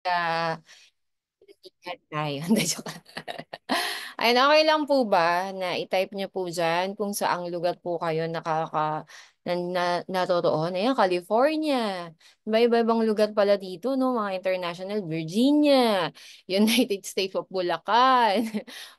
Ah, Ingat tayo. Hindi, joke lang. Ayun, okay lang po ba na i-type niyo po dyan kung saang lugar po kayo naroroon? Ayan, California. Iba-ibang lugar pala dito, no? Mga international, Virginia, United States of Bulacan,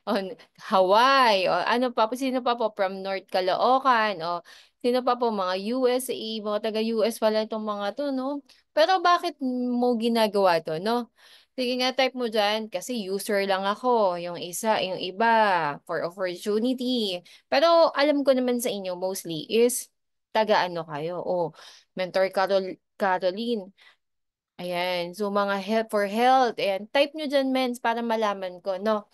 on Hawaii, o ano pa po, sino pa po from North Caloocan, o sino pa po, mga USA, mga taga-US pala itong mga to, no? Pero bakit mo ginagawa to, no? Sige nga, type mo dyan kasi user lang ako. Yung isa, yung iba, for opportunity. Pero alam ko naman sa inyo mostly is taga-ano kayo. O, Mentor Caroline. Ayan. So, mga help for health. Ayan. Type nyo dyan, mens, para malaman ko, no?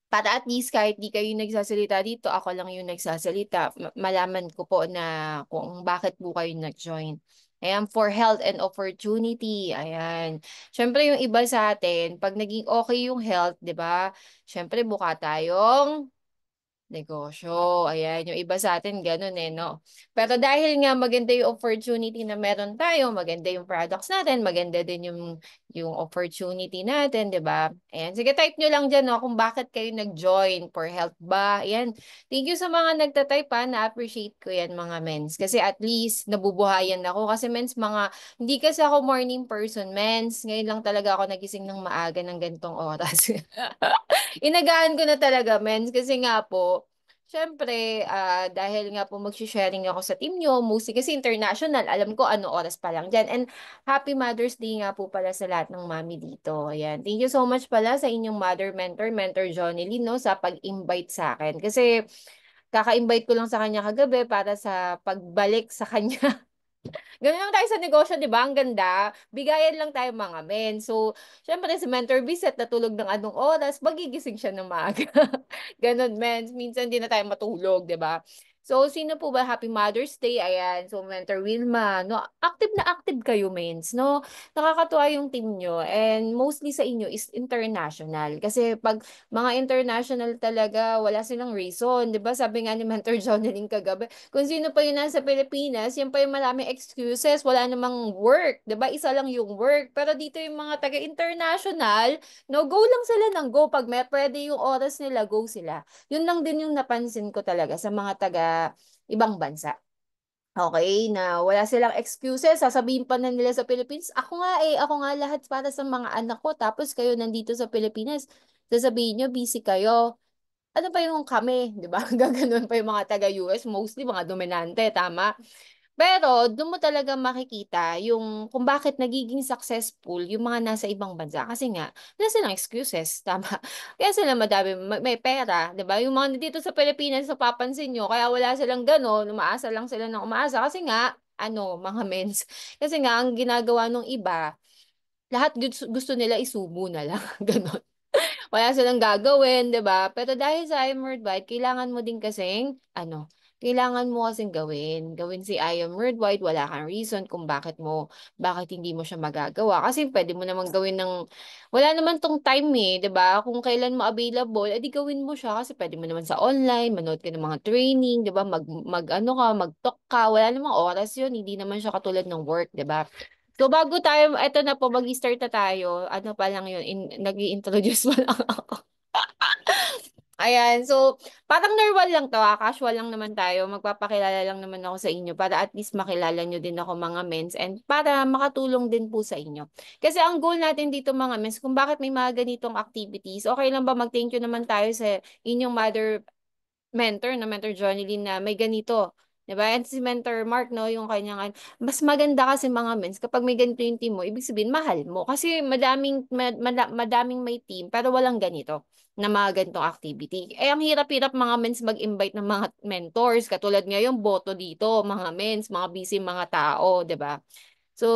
Para at least kahit di kayo nagsasalita dito, ako lang yung nagsasalita. Malaman ko po na kung bakit po kayo nag-join. Ayan, for health and opportunity. Ayan. Siyempre yung iba sa atin, pag naging okay yung health, di ba? Siyempre buka tayong negosyo. Ayan, yung iba sa atin ganun no? Pero dahil nga maganda yung opportunity na meron tayo, maganda yung products natin, maganda din yung opportunity natin, di ba? Ayan, sige, type nyo lang dyan, no, kung bakit kayo nag-join for health ba. Ayan, thank you sa mga nagtatype pa, na-appreciate ko yan mga mens. Kasi at least nabubuhayan ako. Kasi mens, hindi kasi ako morning person, mens. Ngayon lang talaga ako nagising ng maaga ng gantong oras. Inagaan ko na talaga, mens, kasi nga po, syempre, dahil nga po mag-sharing ako sa team nyo, mostly kasi international, alam ko ano oras pa lang dyan. And Happy Mother's Day nga po pala sa lahat ng mami dito. Ayan. Thank you so much pala sa inyong mother mentor, Mentor Johnny Lee, no, sa pag-invite sa akin. Kasi kaka-invite ko lang sa kanya kagabi para sa pagbalik sa kanya. Ganun lang tayo sa negosyo, di ba? Ang ganda. Bigayan lang tayo mga men. So, syempre si Mentor Biset natulog ng anong oras, magigising siya ng maaga. Ganun, men. Minsan di na tayo matulog, di ba? So, sino po ba? Happy Mother's Day. Ayan. So, Mentor Wilma. No, active na active kayo, mens. No? Nakakatuwa yung team nyo. And mostly sa inyo is international. Kasi pag mga international talaga, wala silang reason. Di ba? Sabi nga ni Mentor Jonathan kagabi, kung sino pa yun nasa Pilipinas, yan pa yung maraming excuses, wala namang work, 'di ba? Isa lang yung work. Pero dito yung mga taga-international, no, go lang sila ng go. Pag may pwede yung oras nila, go sila. Yun lang din yung napansin ko talaga sa mga taga ibang bansa. Okay, na wala silang excuses, sasabihin pa na nila sa Philippines, ako nga lahat para sa mga anak ko, tapos kayo nandito sa Pilipinas, sasabihin nyo, busy kayo. Ano pa yung kami, di ba? Gaganon pa yung mga taga-US, mostly mga dominante, tama? Pero doon mo talaga makikita yung kung bakit nagiging successful yung mga nasa ibang bansa. Kasi nga, wala silang excuses, tama? Kaya sila madami, may pera, di ba? Yung mga dito sa Pilipinas, sa papansin nyo, kaya wala silang gano'n, umaasa lang sila ng umaasa. Kasi nga, mga mens. Kasi nga, ang ginagawa ng iba, lahat gusto nila isubo na lang. Ganon. Wala silang gagawin, 'di ba? Pero dahil sa I Am Worldwide, kailangan mo din kasing kailangan mo kasing gawin. Gawin si I Am Worldwide, wala kang reason kung bakit hindi mo siya magagawa. Kasi pwede mo naman gawin wala naman tong time 'di ba? Kung kailan mo available, edi gawin mo siya kasi pwede mo naman sa online, manood ka ng mga training, 'di ba? Mag-talk ka, wala namang oras 'yun, hindi naman siya katulad ng work, 'di ba? So bago tayo, eto na po, mag-start na tayo. Ano pa lang yun, nag-i-introduce mo lang ako. Ayan, so parang normal lang to, casual lang naman tayo. Magpapakilala lang naman ako sa inyo para at least makilala nyo din ako mga mens and para makatulong din po sa inyo. Kasi ang goal natin dito mga mens, kung bakit may mga ganitong activities, okay lang ba mag-thank you naman tayo sa inyong mother mentor na Mentor Johnny Lynn na may ganito. 'Di ba? And si Mentor Mark, no, yung kanyang mas maganda kasi mga mens kapag may ganito yung team mo, ibig sabihin mahal mo. Kasi madaming may team pero walang ganito na mga ganitong activity. Eh, ang hirap-hirap mga mens mag-invite ng mga mentors. Katulad ngayon, boto dito, mga mens, mga busy mga tao, 'di ba? So,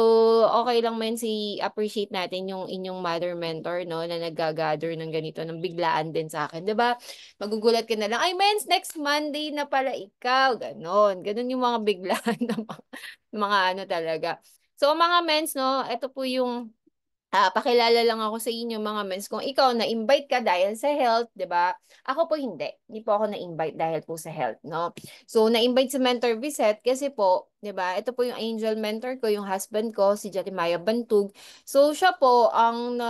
okay lang men appreciate natin yung inyong mother mentor, no, na nag-gather ng ganito, ng biglaan din sa akin. 'Di ba? Magugulat ka na lang, ay mens, next Monday na pala ikaw. Ganon. Ganon yung mga biglaan na mga ano talaga. So, mga mens, no, ito po yung Pakilala lang ako sa inyo mga mens kung ikaw na-invite ka dahil sa health, 'di ba? Ako po hindi. Hindi po ako na-invite dahil po sa health, no? So na-invite sa mentor visit kasi po, 'di ba? Ito po yung angel mentor ko, yung husband ko, si Jeremiah Bantug. So siya po ang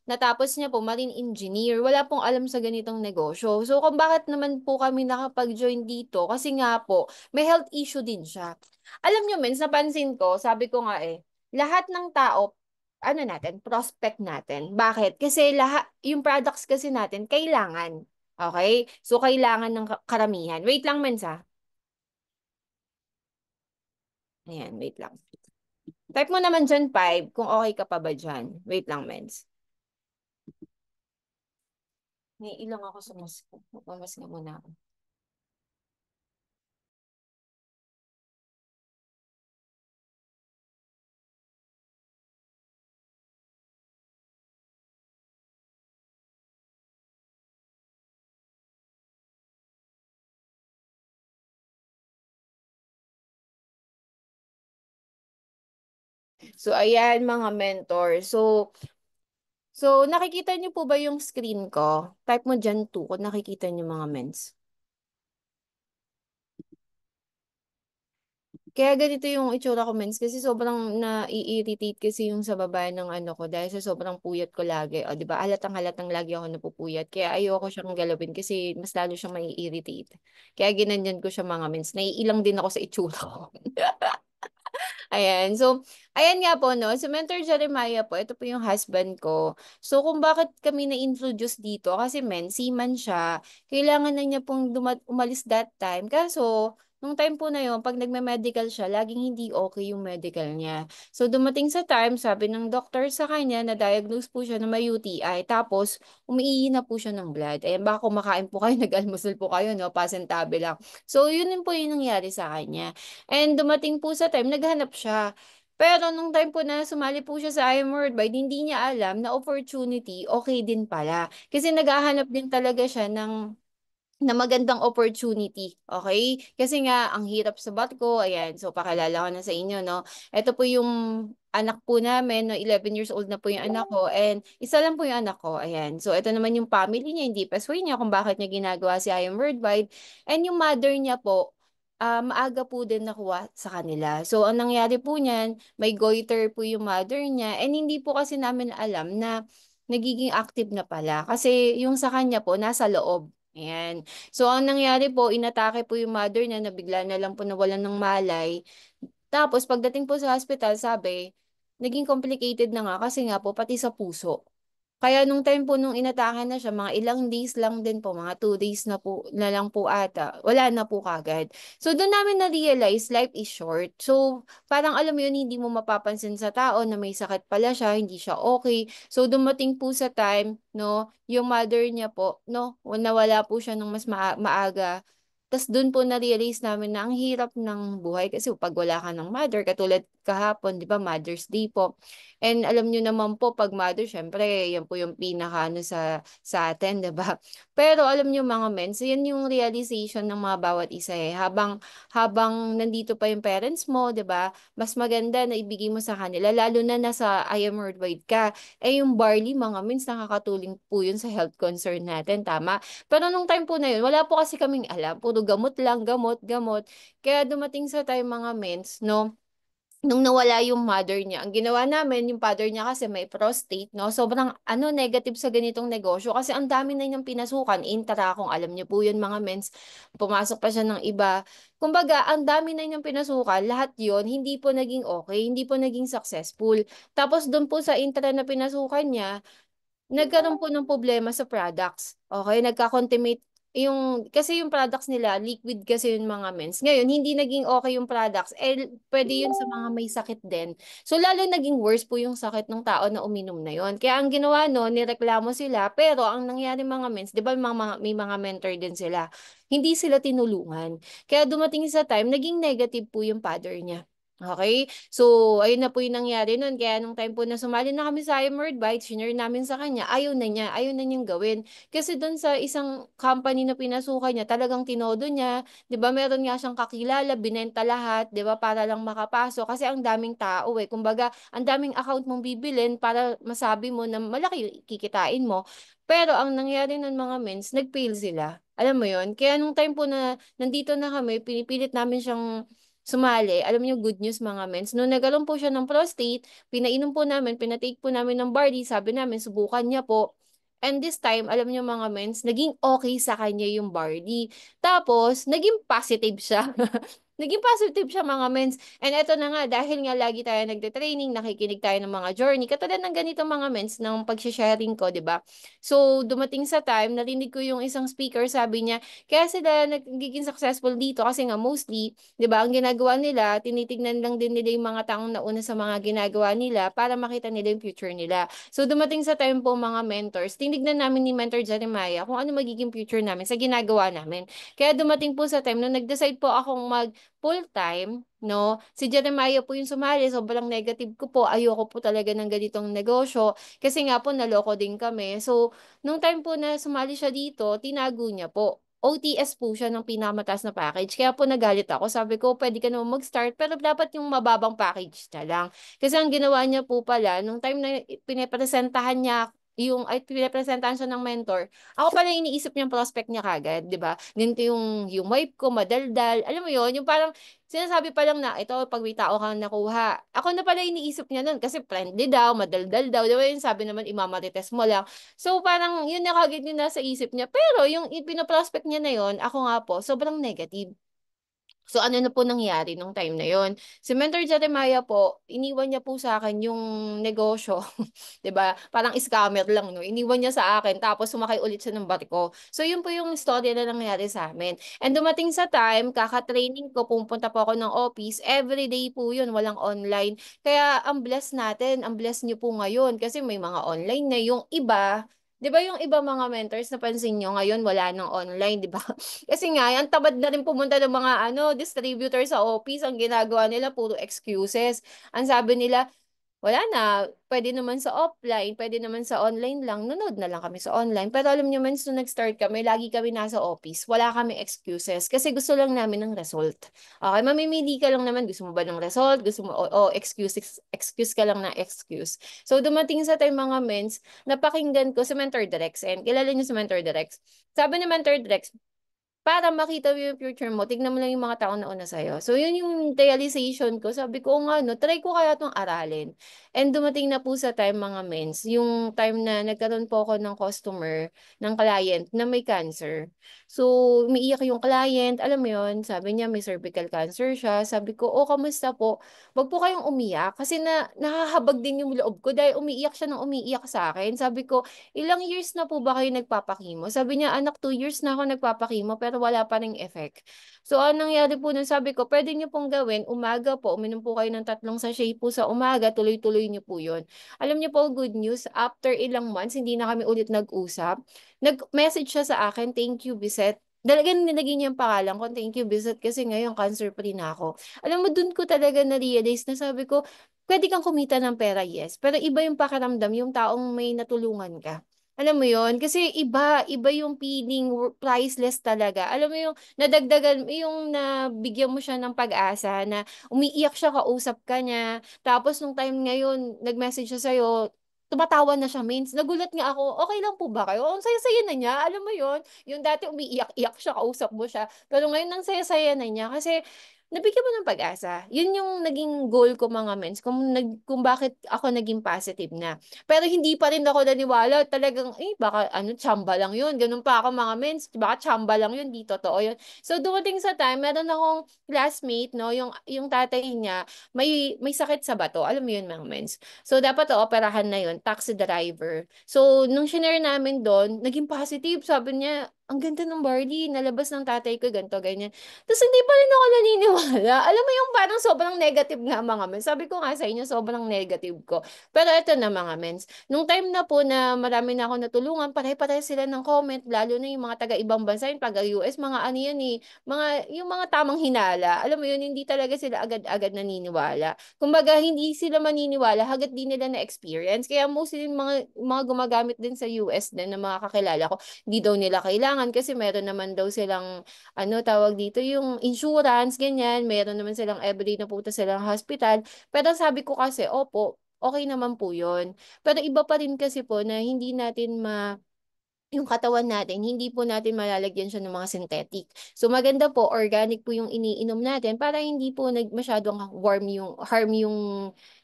natapos niya po marine engineer. Wala pong alam sa ganitong negosyo. So kung bakit naman po kami nakapag-join dito, kasi nga po, may health issue din siya. Alam niyo, mens, napansin ko, sabi ko nga lahat ng tao ano natin, prospect natin. Bakit? Kasi lahat, yung products kasi natin, kailangan. Okay? So, kailangan ng karamihan. Wait lang, Mensa. Ayan, wait lang. Type mo naman dyan 5 kung okay ka pa ba dyan. Wait lang, Mens. May ilang ako sa mas ko. Mamas nga muna ako. So, ayan, mga mentor. So, nakikita niyo po ba yung screen ko? Type mo dyan 2 kung nakikita niyo mga mens. Kaya ganito yung itsura ko, mens, kasi sobrang na-irritate kasi yung sa baba ng ano ko dahil sa sobrang puyat ko lagi. O, di ba? Halatang-halatang lagi ako napupuyat. Kaya ayoko siyang galawin kasi mas lalo siyang mai-irritate. Kaya ginanyan ko siya mga mens. Naiilang din ako sa itsura ko. Ayan. So, ayan nga po, no? So, Mentor Jeremiah po, ito po yung husband ko. So, kung bakit kami na-introduce dito, kasi men, seaman siya, kailangan na niya pong umalis that time. Kaso, nung time po na yun, pag nagme-medical siya, laging hindi okay yung medical niya. So, dumating sa time, sabi ng doctor sa kanya, na-diagnose po siya na may UTI. Tapos, umiihi na po siya ng blood. Ayan, baka kumakain po kayo, nag-almusal po kayo, no? Pasentabel lang. So, yun din po yung nangyari sa kanya. And dumating po sa time, naghanap siya. Pero nung time po na sumali po siya sa I Am Worldwide, hindi niya alam na opportunity okay din pala. Kasi naghahanap din talaga siya na magandang opportunity. Okay? Kasi nga, ang hirap sa bat ko. Ayan, so pakilala ko na sa inyo, no? Ito po yung anak po namin, no? 11 years old na po yung anak ko. And isa lang po yung anak ko. Ayan. So ito naman yung family niya, hindi pa sway niya kung bakit niya ginagawa si I Am Worldwide. And yung mother niya po, maaga po din nakuha sa kanila. So, ang nangyari po niyan, may goiter po yung mother niya. And hindi po kasi namin alam na nagiging active na pala. Kasi yung sa kanya po, nasa loob. Ayan. So, ang nangyari po, inatake po yung mother niya na bigla na lang po nawalan ng malay. Tapos, pagdating po sa hospital, sabi, naging complicated na nga kasi nga po, pati sa puso. Kaya nung time po nung inatakan na siya, mga ilang days lang din po, mga 2 days na lang po ata, wala na po kagad. So doon namin na-realize life is short. So parang alam mo yun, hindi mo mapapansin sa tao na may sakit pala siya, hindi siya okay. So dumating po sa time, no, yung mother niya po, no, nawala po siya nung mas maaga. Tapos doon po na-realize namin na ang hirap ng buhay kasi pag wala ka ng mother, katulad kahapon, di ba, Mother's Day po. And alam nyo naman po, pag mother, syempre, yan po yung pinaka ano sa atin, di ba? Pero alam nyo mga men, so yan yung realization ng mga bawat isa habang nandito pa yung parents mo, di ba? Mas maganda na ibigay mo sa kanila, lalo na nasa I Am Worldwide ka. Yung barley, mga mens, nakakatulong po yun sa health concern natin, tama? Pero nung time po na yun, wala po kasi kaming alam. Puro gamot lang, gamot, gamot. Kaya dumating sa time mga mens, no? Nung nawala yung mother niya, ang ginawa namin, yung father niya kasi may prostate, no? Sobrang negative sa ganitong negosyo kasi ang dami na niyang pinasukan. Intra, kung alam niyo po yun mga mens, pumasok pa siya ng iba. Kumbaga, ang dami na niyang pinasukan, lahat yon hindi po naging okay, hindi po naging successful. Tapos doon po sa intra na pinasukan niya, nagkaroon po ng problema sa products. Okay, nagka-contaminate kasi yung products nila, liquid kasi yung mga mens. Ngayon, hindi naging okay yung products. Pwede yun sa mga may sakit din. So, lalo naging worse po yung sakit ng tao na uminom na yun. Kaya ang ginawa no, nireklamo sila. Pero ang nangyari mga mens, di ba may mga mentor din sila. Hindi sila tinulungan. Kaya dumating sa time, naging negative po yung father niya. Okay? So, ayun na po yung nangyari nun. Kaya nung time po na sumali na kami sa Emerald Bites, shinare namin sa kanya, ayaw na niyang gawin. Kasi dun sa isang company na pinasukan niya, talagang tinodo niya, 'di ba? Meron nga siyang kakilala, binenta lahat, 'di ba? Para lang makapasok kasi ang daming tao eh. Kumbaga, ang daming account mong bibilin para masabi mo na malaki yung kikitain mo. Pero ang nangyari nun mga mens, nag-fail sila. Alam mo yon. Kaya nung time po na nandito na kami, pinipilit namin siyang sumali. Alam niyo, good news mga mens. Nung nagkaroon po siya ng prostate, pinainom po namin, pinatake po namin ng barley, sabi namin, subukan niya po. And this time, alam niyo mga mens, naging okay sa kanya yung barley. Tapos, naging positive siya. Naging positive siya mga mens. And eto na nga, dahil nga lagi tayo nagte-training, nakikinig tayo ng mga journey, katulad ng ganito mga mens, ng pag-sharing ko, di ba? So, dumating sa time, narinig ko yung isang speaker, sabi niya, kaya sila nagiging successful dito kasi nga mostly 'di ba? Ang ginagawa nila, tinitignan lang din nila yung mga taong nauna sa mga ginagawa nila para makita nila yung future nila. So dumating sa time po mga mentors, tinignan namin ni Mentor Jeremiah kung ano magiging future namin sa ginagawa namin. Kaya dumating po sa time nung nag-decide po akong mag full-time, no? Si Jeremiah po yung sumali, sobrang negative ko po. Ayoko po talaga ng ganitong negosyo kasi nga po naloko din kami. So, nung time po na sumali siya dito, tinago niya po. OTS po siya ng pinakamataas na package. Kaya po nagalit ako. Sabi ko, pwede ka naman mag-start, pero dapat yung mababang package na lang. Kasi ang ginawa niya po pala, nung time na pinapresentahan niya ay pinapresentahan siya ng mentor, ako pala iniisip niyang prospect niya kagad, di ba? Ganito yung wife ko, madaldal. Alam mo yon yung parang sinasabi pa lang na, ito, pag may tao kang nakuha. Ako na pala iniisip niya nun, kasi friendly daw, madaldal daw. Di ba yun, sabi naman, imamarites mo lang. So, parang yun na kagad yung nasa isip niya. Pero yung ipinoprospect niya na yun, ako nga po, sobrang negative. So, ano na po nangyari nung time na yon? Si Mentor Jeremiah po, iniwan niya po sa akin yung negosyo. 'Di ba? Parang scammer lang, no? Iniwan niya sa akin, tapos sumakay ulit siya ng barko. So, yun po yung story na nangyari sa amin. And dumating sa time, kaka-training ko, pumunta po ako ng office. Everyday po yun, walang online. Kaya, ang bless natin, ang bless niyo po ngayon. Kasi may mga online na yung iba, 'di ba yung iba mga mentors, napansin nyo ngayon wala nang online, 'di ba? Kasi nga, ang tamad na rin pumunta ng mga distributor sa office. Ang ginagawa nila, puro excuses. Ang sabi nila, wala na, pwede naman sa offline, pwede naman sa online lang, nanood na lang kami sa online. Pero alam niyo man, nung nag-start kami, lagi kami nasa office, wala kami excuses, kasi gusto lang namin ng result. Okay, mamimili ka lang naman, gusto mo ba ng result, gusto mo, excuse ka lang na excuse. So, dumating sa time mga mens, napakinggan ko si Mentor Drex, and kilala niyo si Mentor Drex. Sabi ni Mentor Drex, para makita mo yung future mo, tignan mo lang yung mga taong nauna sa'yo. So, yun yung realization ko. Sabi ko, nga, no, try ko kaya itong aralin. And dumating na po sa time, mga mens, yung time na nagkaroon po ako ng customer, ng client na may cancer. So, umiiyak yung client, alam mo yun, sabi niya may cervical cancer siya. Sabi ko, oh, kamusta po? Wag po kayong umiyak kasi nakahabag din yung loob ko dahil umiiyak siya ng umiiyak sa akin. Sabi ko, ilang years na po ba kayo nagpapakimo? Sabi niya, anak, 2 years na ako nagpapakimo pero wala pa ring effect. So, anong nangyari po nun? Sabi ko, pwede niyo pong gawin, umaga po, uminom po kayo ng 3 sachet po sa umaga, tuloy-tuloy niyo po yun. Alam niyo po, good news, after ilang months, hindi na kami ulit nag-usap. Nag-message siya sa akin, thank you, Biset. Dalagang nilagay niya yung pangalan ko, thank you, Biset, kasi ngayon cancer-free na ako. Alam mo, dun ko talaga na-realize na sabi ko, pwede kang kumita ng pera, yes. Pero iba yung pakiramdam, yung taong may natulungan ka. Alam mo yon, kasi iba yung feeling, priceless talaga. Alam mo yung nadagdagan, yung nabigyan mo siya ng pag-asa na umiiyak siya, kausap ka niya. Tapos nung time ngayon, nag-message siya sa'yo, tumatawa na siya, means. Nagulat nga ako, okay lang po ba kayo? Ang saya-saya na niya, alam mo yon, yung dati umiiyak-iyak siya, kausap mo siya. Pero ngayon, ang saya-saya na niya kasi nabigyan mo ng pag-asa. Yun yung naging goal ko mga mens, kung bakit ako naging positive na. Pero hindi pa rin ako naniwala. Talagang, baka tsamba lang yun. Ganun pa ako mga mens. Baka tsamba lang yun. Di totoo yun. So, dumating sa time, meron akong classmate, no, yung tatay niya, may sakit sa bato. Alam mo yun, mga mens. So, dapat operahan na yun. Taxi driver. So, nung shinare namin doon, naging positive. Sabi niya, ang ganda ng barley, nalabas ng tatay ko, ganito, ganyan. Tapos hindi pa rin ako naniniwala. Alam mo yung parang sobrang negative nga mga men. Sabi ko nga sa inyo, sobrang negative ko. Pero ito na mga mens. Nung time na po na marami na ako natulungan, pare-pare sila ng comment, lalo na yung mga taga-ibang bansa, yung taga-US, mga ano yan eh, yung mga tamang hinala. Alam mo yun, hindi talaga sila agad-agad naniniwala. Kumbaga, hindi sila maniniwala hangga't di nila na-experience. Kaya mostly yung mga gumagamit din sa US din na mga kakilala ko, di daw nila kailangan kasi meron naman daw silang ano tawag dito yung insurance ganyan, meron naman silang everyday na punta silang hospital. Pero sabi ko kasi, opo, okay naman po 'yon. Pero iba pa rin kasi po na hindi natin yung katawan natin, hindi po natin malalagyan siya ng mga synthetic. So maganda po, organic po yung iniinom natin para hindi po masyadong harm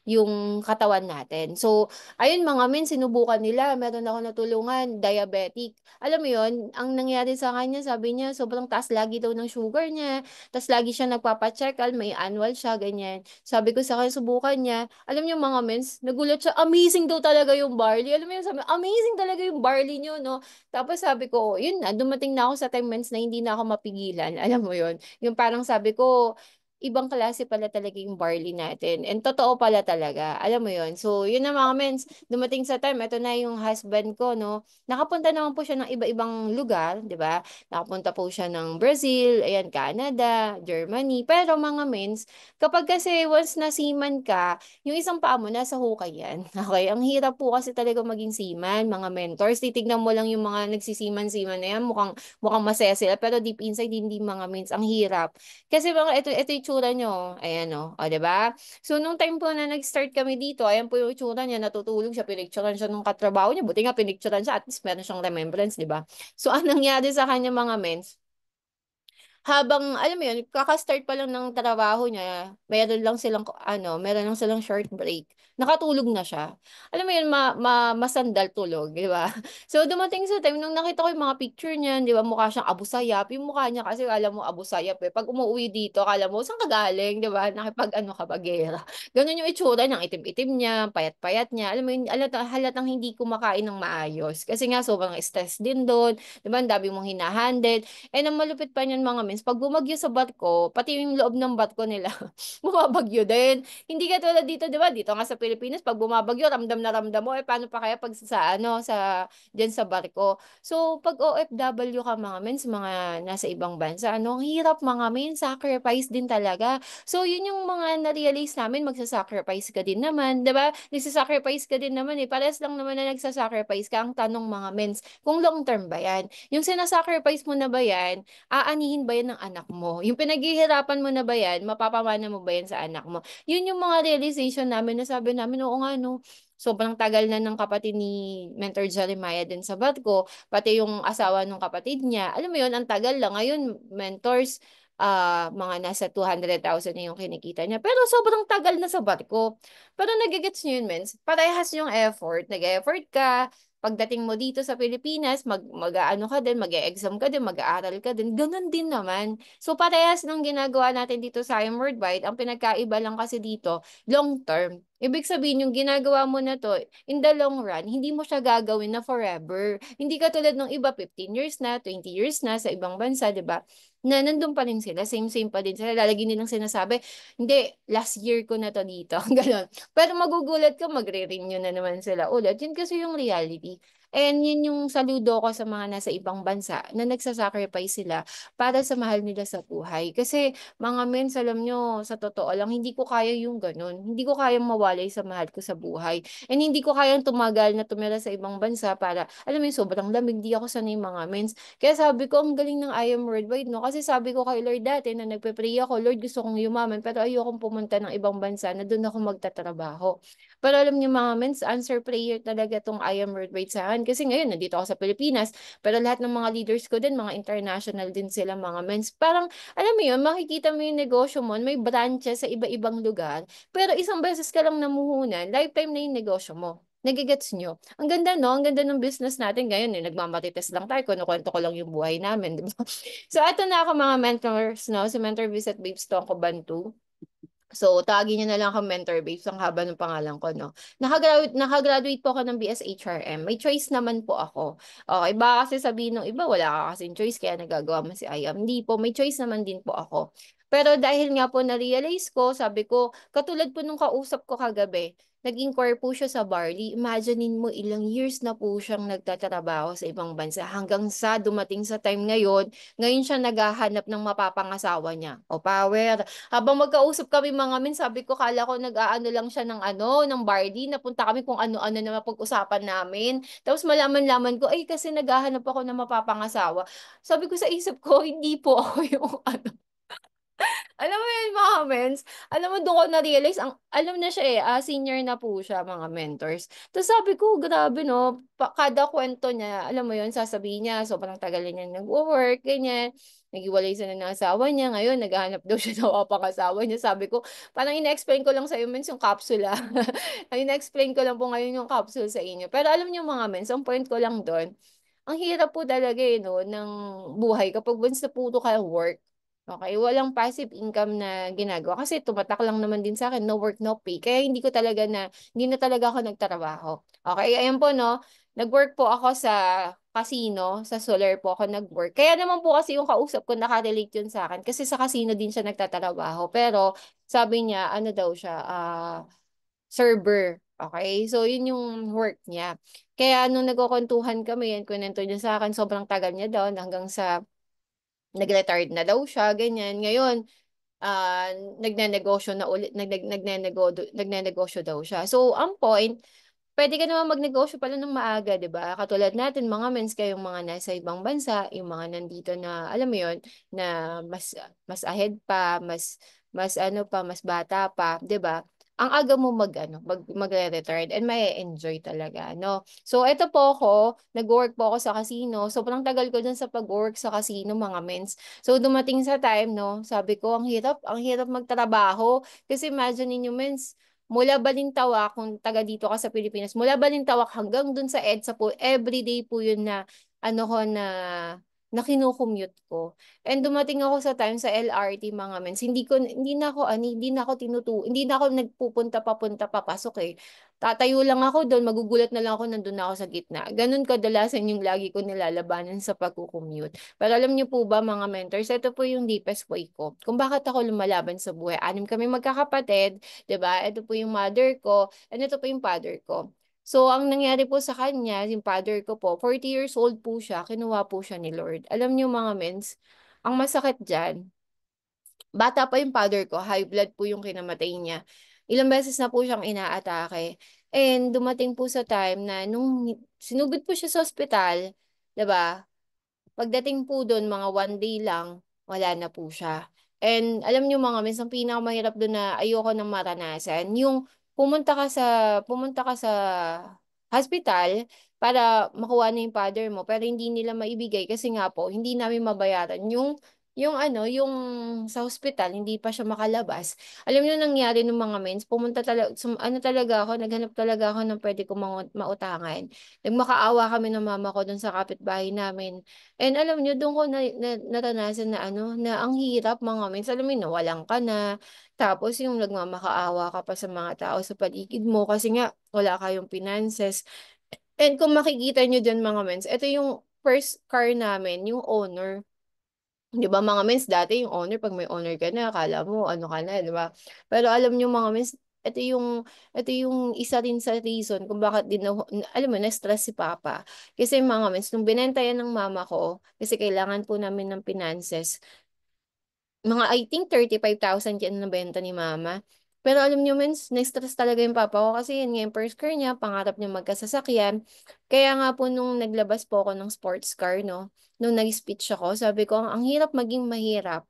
yung katawan natin. So, ayun mga men, sinubukan nila. Meron ako natulungan, diabetic. Alam mo yon ang nangyari sa kanya, sabi niya, sobrang taas lagi daw ng sugar niya. Tapos lagi siya nagpapacheck, may annual siya, ganyan. Sabi ko sa kanya, subukan niya. Alam niyo mga mens, nagulat siya, amazing daw talaga yung barley. Alam mo yun, sabi, amazing talaga yung barley niyo, no? Tapos sabi ko, yun na, dumating na ako sa time months na hindi na ako mapigilan. Alam mo yun? Yung parang sabi ko, ibang klase pala talaga yung barley natin. And totoo pala talaga. Alam mo yun? So, yun na mga mens, dumating sa time, ito na yung husband ko, no? Nakapunta naman po siya ng iba-ibang lugar, di ba? Nakapunta po siya ng Brazil, ayan, Canada, Germany. Pero mga mens, kapag kasi once na seaman ka, yung isang paa mo, nasa hukay yan. Okay? Ang hirap po kasi talaga maging seaman, mga mentors. Titignan mo lang yung mga nagsisiman-siman na yan, mukhang masaya sila, pero deep inside, hindi mga mens. Ang hirap. Kasi mga, ito yung tsura nyo. Ayan o, di ba? So, nung time po na nag-start kami dito, ayan po yung tsura niya, natutulog siya, pinicturean siya nung katrabaho niya. Buti nga pinicturean siya, at least meron siyang remembrance, di ba? So, anong nangyari sa kanya mga mens? Habang, alam mo yun, kaka-start pa lang ng trabaho niya, meron lang silang short break. Nakatulog na siya. Alam mo yun, masandal tulog, di ba? So, dumating sa time, nung nakita ko yung mga picture niya, di ba, mukha siyang Abu Sayyaf. Yung mukha niya kasi, alam mo, Abu Sayyaf eh. Pag umuwi dito, alam mo, saan ka galing, di ba? Nakipag-ano ka ba, gera. Ganun yung itsura ng itim-itim niya, payat-payat niya. Alam mo yun, halatang hindi kumakain ng maayos. Kasi nga, sobrang stress din doon. Di ba, ang dami mong hinahandle. And ang malupit pa niyan mga mins, pag bumagyo sa barko, pati yung loob ng barko nila, bumabagyo din. Hindi ka tulad dito, di ba? Dito nga sa Pilipinas, pag bumabagyo, ramdam na ramdam mo. Eh, paano pa kaya pag dyan sa barko? So, pag OFW ka mga mins, mga nasa ibang bansa, ang hirap mga mins, sacrifice din talaga. So, yun yung mga na-realize namin, magsasacrifice ka din naman, di ba? Nagsasacrifice ka din naman eh. Parehas lang naman na nagsasacrifice ka. Ang tanong mga mins, kung long term ba yan? Yung sinasacrifice mo na ba yan, aanihin ba yan ng anak mo? Yung pinaghihirapan mo na ba yan, mapapamana mo ba yan sa anak mo? Yun yung mga realization namin na sabi namin, oo nga no, sobrang tagal na ng kapatid ni Mentor Jeremiah din sa barko, pati yung asawa ng kapatid niya. Alam mo yun, ang tagal lang. Ngayon, mentors, mga nasa 200,000 na yung kinikita niya. Pero sobrang tagal na sa barko. Pero nagigets niyo yun, mens. Parehas yung effort. Nag-effort ka, pagdating mo dito sa Pilipinas, mag-aano ka din, mag-e-exam ka din, mag-aaral ka din, ganun din naman. So parehas ng ginagawa natin dito sa IM Worldwide, ang pinagkaiba lang kasi dito, long term. Ibig sabihin, yung ginagawa mo na to, in the long run, hindi mo siya gagawin na forever. Hindi ka tulad ng iba, 15 years na, 20 years na sa ibang bansa, di ba? Na nandun pa rin sila, same pa din sila. Lalagi nilang sinasabi, hindi, last year ko na to dito. Ganon. Pero magugulat ka, magre-renew na naman sila ulit. Yun kasi yung reality. And yun yung saludo ko sa mga nasa ibang bansa na nagsasacrifice sila para sa mahal nila sa buhay. Kasi mga mens, alam nyo, sa totoo lang, hindi ko kaya yung ganun. Hindi ko kayang mawalay sa mahal ko sa buhay. And hindi ko kayang tumagal na tumira sa ibang bansa para, alam mo yun, sobrang lamig, di ako sanay mga mens. Kaya sabi ko, ang galing ng I Am Worldwide, no? Kasi sabi ko kay Lord dati na nagpe-pray ako, Lord, gusto kong yumaman, pero ayokong pumunta ng ibang bansa na doon ako magtatrabaho. Pero alam niyo mga mens, answer prayer talaga tong I Am Worldwide sa akin. Kasi ngayon, nandito ako sa Pilipinas, pero lahat ng mga leaders ko din, mga international din sila mga mens. Parang, alam mo yun, makikita mo yung negosyo mo, may branches sa iba-ibang lugar, pero isang beses ka lang namuhunan, lifetime na yung negosyo mo. Nagigets nyo? Ang ganda, no? Ang ganda ng business natin ngayon. Eh. Nagmamatites lang tayo. Kinukwento ko lang yung buhay namin. Di ba? So, ito na ako mga mentors, no? Si Mentor Visit Babes to ako Bantu. So, tawagin niyo na lang akong Mentor Babes, ang haba ng pangalan ko, no? Nakagraduate po ako ng BS HRM. May choice naman po ako. Okay, baka kasi sabihin ng iba, wala ka kasing choice, kaya nagagawa mo si IAM. Hindi po, may choice naman din po ako. Pero dahil nga po na-realize ko, sabi ko, katulad po nung kausap ko kagabi, nag-inquire po siya sa Barley. Imaginein mo, ilang years na po siyang nagtatrabaho sa ibang bansa hanggang sa dumating sa time ngayon siya naghahanap ng mapapangasawa niya. O power, habang magkausap kami mga min, sabi ko, kala ko nag-aano lang siya ng ano, ng Bardi. Napunta kami kung ano-ano na mapag-usapan namin. Tapos malaman-laman ko, ay kasi naghahanap ako ng mapapangasawa. Sabi ko sa isip ko, hindi po ako yung ano. Alam mo yun, mga mens, alam mo, doon ko na-realize, alam na siya senior na po siya, mga mentors. Tapos sabi ko, grabe no, kada kwento niya, alam mo yun, sasabihin niya, sobrang tagal niya nag-work, ganyan. Nag-iwalay siya ng asawa niya, ngayon, naghahanap daw siya ng pang-asawa niya. Sabi ko, parang ina-explain ko lang sa iyo, mens, yung capsule. Ina-explain ko lang po ngayon yung capsule sa inyo. Pero alam niyo mga mens, ang point ko lang doon, ang hirap po talaga no, ng buhay kapag once na puro ka work. Okay, walang passive income na ginagawa kasi tumatak lang naman din sa akin, no work, no pay. Kaya hindi na talaga ako nagtatrabaho. Okay, ayan po no, nag-work po ako sa casino, sa Solar po ako nag-work. Kaya naman po kasi yung kausap ko nakarelate yun sa akin kasi sa casino din siya nagtatrabaho. Pero sabi niya, ano daw siya, server. Okay? So, yun yung work niya. Kaya nung nagkukwentuhan kami, yan, kunento niya sa akin, sobrang tagal niya daw hanggang sa nag-retired na daw siya, ganyan. Ngayon, ah, nagnenegosyo na ulit, nagnenegosyo daw siya. So, ang point, pwede ka naman magnegosyo pala ng maaga, 'di ba? Katulad natin, mga mens kayong mga nasa ibang bansa, yung mga nandito na, alam mo 'yon, na mas ahead pa, mas ano pa, mas bata pa, 'di ba? Ang aga mo magre-retire and may enjoy talaga, no? So, ito po ako, nag-work po ako sa casino. Sobrang tagal ko dun sa pag-work sa casino, mga mens. So, dumating sa time, no, sabi ko, ang hirap magtrabaho. Kasi imagine niyo, mens, mula Balintawak, kung taga dito ka sa Pilipinas, mula Balintawak hanggang dun sa EDSA po, everyday po yun na, ano ko na kinu-commute ko. And dumating ako sa time sa LRT, mga mens, hindi na ako nagpupunta papunta papasok eh. Tatayo lang ako doon, magugulat na lang ako nandun na ako sa gitna. Ganun kadalasan yung lagi ko nilalabanan sa pagko-commute. Pero alam niyo po ba, mga mentors, ito po yung deepest way ko. Kung bakit ako lumalaban sa buhay. Anim kami magkakapatid, 'di ba? Ito po yung mother ko, and ito po yung father ko. So, ang nangyari po sa kanya, yung father ko po, 40 years old po siya, kinuha po siya ni Lord. Alam niyo, mga mens, ang masakit dyan, bata pa yung father ko, high blood po yung kinamatay niya. Ilang beses na po siyang inaatake. And dumating po sa time na nung sinugod po siya sa ospital, 'di ba? Pagdating po doon, mga 1 day lang, wala na po siya. And alam niyo, mga miss, ang pinakamahirap doon na ayoko nang maranasan, yung pumunta ka sa hospital para makuha na yung father mo, pero hindi nila maibigay kasi nga po, hindi namin mabayaran yung sa hospital, hindi pa siya makalabas. Alam niyo nangyari nung mga mens, pumunta talaga, ano talaga ako, naghanap talaga ako ng pwede kong mautangan. Nagmakaawa kami ng mama ko dun sa kapitbahay namin. And alam niyo, doon ko naranasan na ano, na ang hirap, mga mens. Alam mo yun, nawalan ka na. Tapos yung nagmamakaawa ka pa sa mga tao sa paligid mo kasi nga wala kayong finances. And kung makikita niyo dyan, mga mens, ito yung first car namin, yung owner. Di ba, mga mens, dati yung owner, pag may owner ka na, akala mo, ano ka na, di ba? Pero alam niyo, mga mens, ito yung isa rin sa reason kung bakit alam mo, na-stress si Papa. Kasi mga mens, nung binenta yan ng mama ko, kasi kailangan po namin ng finances, mga I think 35,000 yan nabenta ni mama. Pero alam niyo, mens, na-stress talaga yung papa ko kasi yun nga yung first car niya, pangarap niya magkasasakyan. Kaya nga po nung naglabas po ako ng sports car, no, nung nag-speech ako, sabi ko, ang hirap maging mahirap.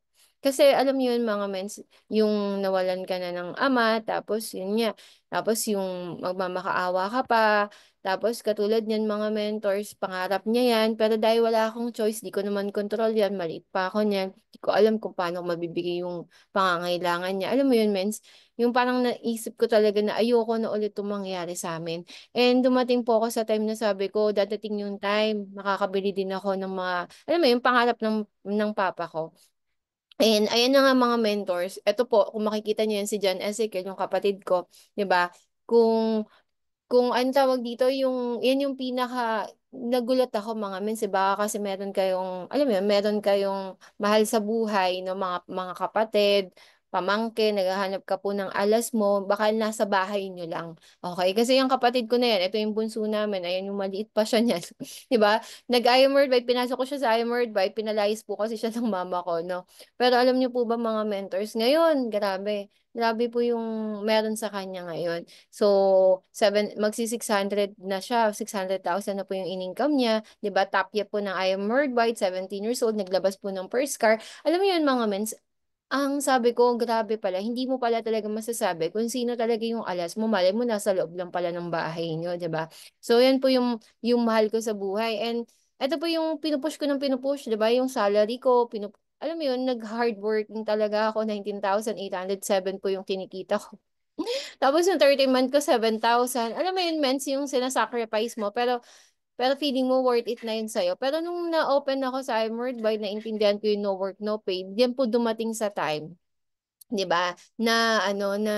Kasi alam niyo yun, mga mens, yung nawalan ka na ng ama, tapos yun nga, tapos yung magmamakaawa ka pa, tapos katulad niyan, mga mentors, pangarap niya yan, pero dahil wala akong choice, di ko naman control yan, maliit pa ako niyan, di ko alam kung paano ko mabibigay yung pangangailangan niya. Alam mo yun, mens, yung parang naisip ko talaga na ayoko na ulit itong mangyari sa amin. And dumating po ako sa time na sabi ko, dadating yung time, makakabili din ako ng mga, alam mo yung pangarap ng papa ko. And ayan na nga mga mentors. Ito po, kung makikita niyo yan si John Ezekiel, yung kapatid ko, 'di ba? Kung ano tawag dito, yan yung pinaka nagulat ako mga mens, baka kasi meron kayong, alam mo yun, meron kayong mahal sa buhay, no, mga kapatid, pamangkin, naghahanap ka po ng alas mo, baka nasa bahay nyo lang. Okay? Kasi yung kapatid ko na yan, ito yung bunso namin, ayan yung maliit pa siya niyan. 'Di ba? Nag-IM World Bite, pinasok ko siya sa IM World Bite, pinalayas po kasi siya ng mama ko, no? Pero alam niyo po ba mga mentors, ngayon, grabe. Grabe po yung meron sa kanya ngayon. So, magsi-600 na siya, 600,000 na po yung in-income niya, 'di ba? Top year po ng I Am Worldwide, 17 years old, naglabas po ng first car. Alam mo yun mga mens, ang sabi ko, grabe pala, hindi mo pala talaga masasabi kung sino talaga yung alas mo. Malay mo, nasa loob lang pala ng bahay niyo, 'di ba? So, yan po yung mahal ko sa buhay. And ito po yung pinupush ko ng pinupush, 'di ba? Yung salary ko, alam mo yun, nag-hard working talaga ako, 19,807 po yung kinikita ko. Tapos yung 30 month ko, 7,000. Alam mo yun, mens, yung sinasacrifice mo. Pero feeling mo worth it na yun sa'yo. Pero nung na-open ako sa iMord by, naintindihan ko yung no work, no pay, diyan po dumating sa time, 'di ba? Na ano na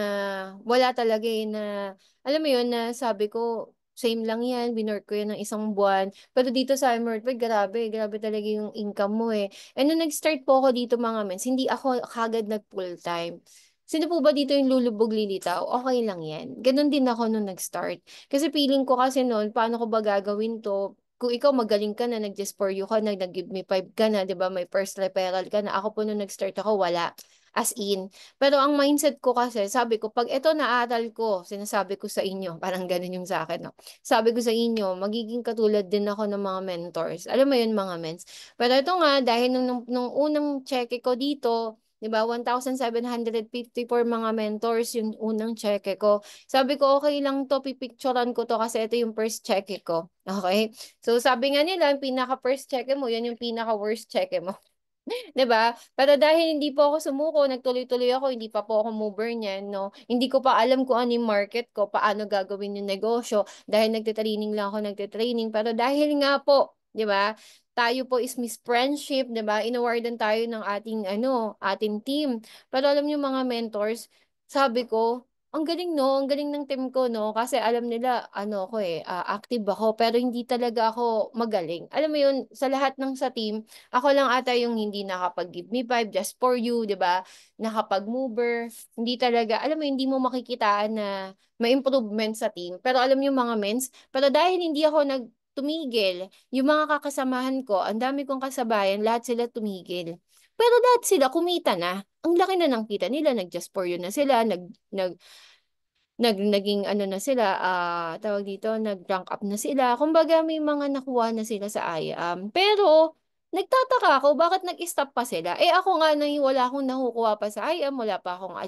wala talaga na alam mo 'yun na sabi ko same lang 'yan, binork ko 'yan ng isang buwan. Pero dito sa Emerald, grabe, grabe talaga yung income mo eh. And nung nag-start po ako dito mga mens, hindi ako kagad nag full time. Sino po ba dito yung lulubog lilitaw? Okay lang yan. Ganon din ako nung nag-start. Kasi feeling ko kasi noon, paano ko ba gagawin to? Kung ikaw magaling ka na, nag-just for you ka na, nag-give me five ka na, di ba? May first referral ka na. Ako po nung nag-start ako, wala. As in. Pero ang mindset ko kasi, sabi ko, pag ito naaral ko, sinasabi ko sa inyo, parang ganun yung sa akin, no? Sabi ko sa inyo, magiging katulad din ako ng mga mentors. Alam mo yun, mga mens. Pero ito nga, dahil nung unang check ko dito, 'di ba, 1,754 mga mentors yung unang check ko. Sabi ko, okay lang to, pipicturean ko to kasi ito yung first check ko. Okay? So, sabi nga nila, yung pinaka first check mo, yan yung pinaka worst check mo. 'Di ba? Pero dahil hindi po ako sumuko, nagtuloy-tuloy ako, hindi pa po ako mover niyan, no? Hindi ko pa alam kung ano yung market ko, paano gagawin yung negosyo. Dahil nagte-training lang ako, nagte-training. Pero dahil nga po, 'di ba? Tayo po is Miss Friendship, 'di ba? Inawardan tayo ng ating team. Pero alam niyo mga mentors, sabi ko, ang galing no, ang galing ng team ko no kasi alam nila active ako pero hindi talaga ako magaling. Alam mo 'yun, sa lahat ng sa team ako lang ata yung hindi nakapag-give me vibe just for you, 'di ba? Nakapag-mover, hindi talaga, alam mo, hindi mo makikitaan na may improvement sa team. Pero alam niyo mga mens, pero dahil hindi ako tumigil, yung mga kakasamahan ko, ang dami kong kasabayan, lahat sila tumigil. Pero lahat sila kumita na. Ang laki na ng kita nila, nag-just for you na sila, naging ano na sila, tawag dito, nag-rank up na sila. Kumbaga may mga nakuha na sila sa IAM. Pero, nagtataka ako, bakit nag-stop pa sila? Eh ako nga nang wala akong nakukuha pa sa IAM, wala pa akong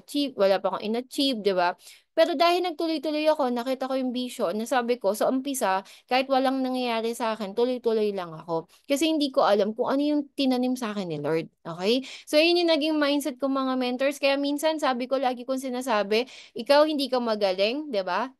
in-achieve, di ba? Pero dahil nagtuloy-tuloy ako, nakita ko yung vision, nasabi ko, sa umpisa, kahit walang nangyayari sa akin, tuloy-tuloy lang ako. Kasi hindi ko alam kung ano yung tinanim sa akin ni Lord. Okay? So, yun yung naging mindset ko mga mentors. Kaya minsan, sabi ko, lagi kong sinasabi, ikaw hindi ka magaling, 'di ba?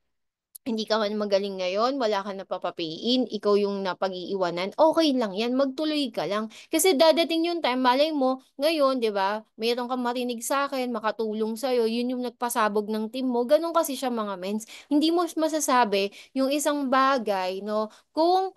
Hindi ka man magaling ngayon, wala ka napapapiin, ikaw yung napag-iiwanan, okay lang yan, magtuloy ka lang. Kasi dadating yung time, malay mo, ngayon, di ba, mayroon kang marinig sa akin, makatulong sa'yo, yun yung nagpasabog ng team mo, ganun kasi siya mga mens. Hindi mo masasabi yung isang bagay, no, kung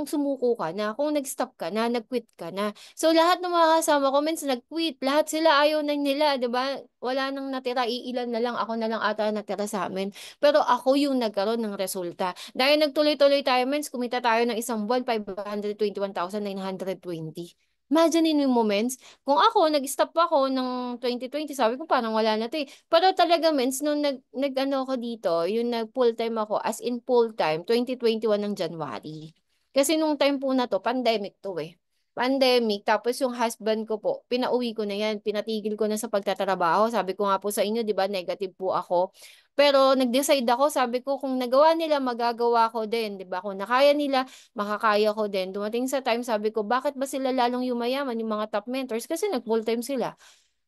sumuko ka na, kung nag-stop ka na, nag-quit ka na. So, lahat ng mga kasama ko, mens, nag-quit. Lahat sila ayaw na nila, di ba? Wala nang natira, iilan na lang, ako na lang ata natira sa amin. Pero ako yung nagkaroon ng resulta. Dahil nagtuloy-tuloy tayo, mens, kumita tayo ng isang buwan, 521,920. Imagine yung moments. Kung ako, nag-stop ako ng 2020, sabi ko parang wala na to eh. Pero talaga, mens, nung nag-ano ako dito, yung nag-full-time ako, as in full-time, 2021 ng January. Kasi nung time po na to, pandemic to eh. Pandemic, tapos yung husband ko po, pinauwi ko na yan, pinatigil ko na sa pagtatrabaho. Sabi ko nga po sa inyo, di ba, negative po ako. Pero nag-decide ako, sabi ko kung nagawa nila, magagawa ko din, 'di ba? Kung nakaya nila, makakaya ko din. Dumating sa time, sabi ko, bakit ba sila lalong yumayaman yung mga top mentors? Kasi nag-full-time sila.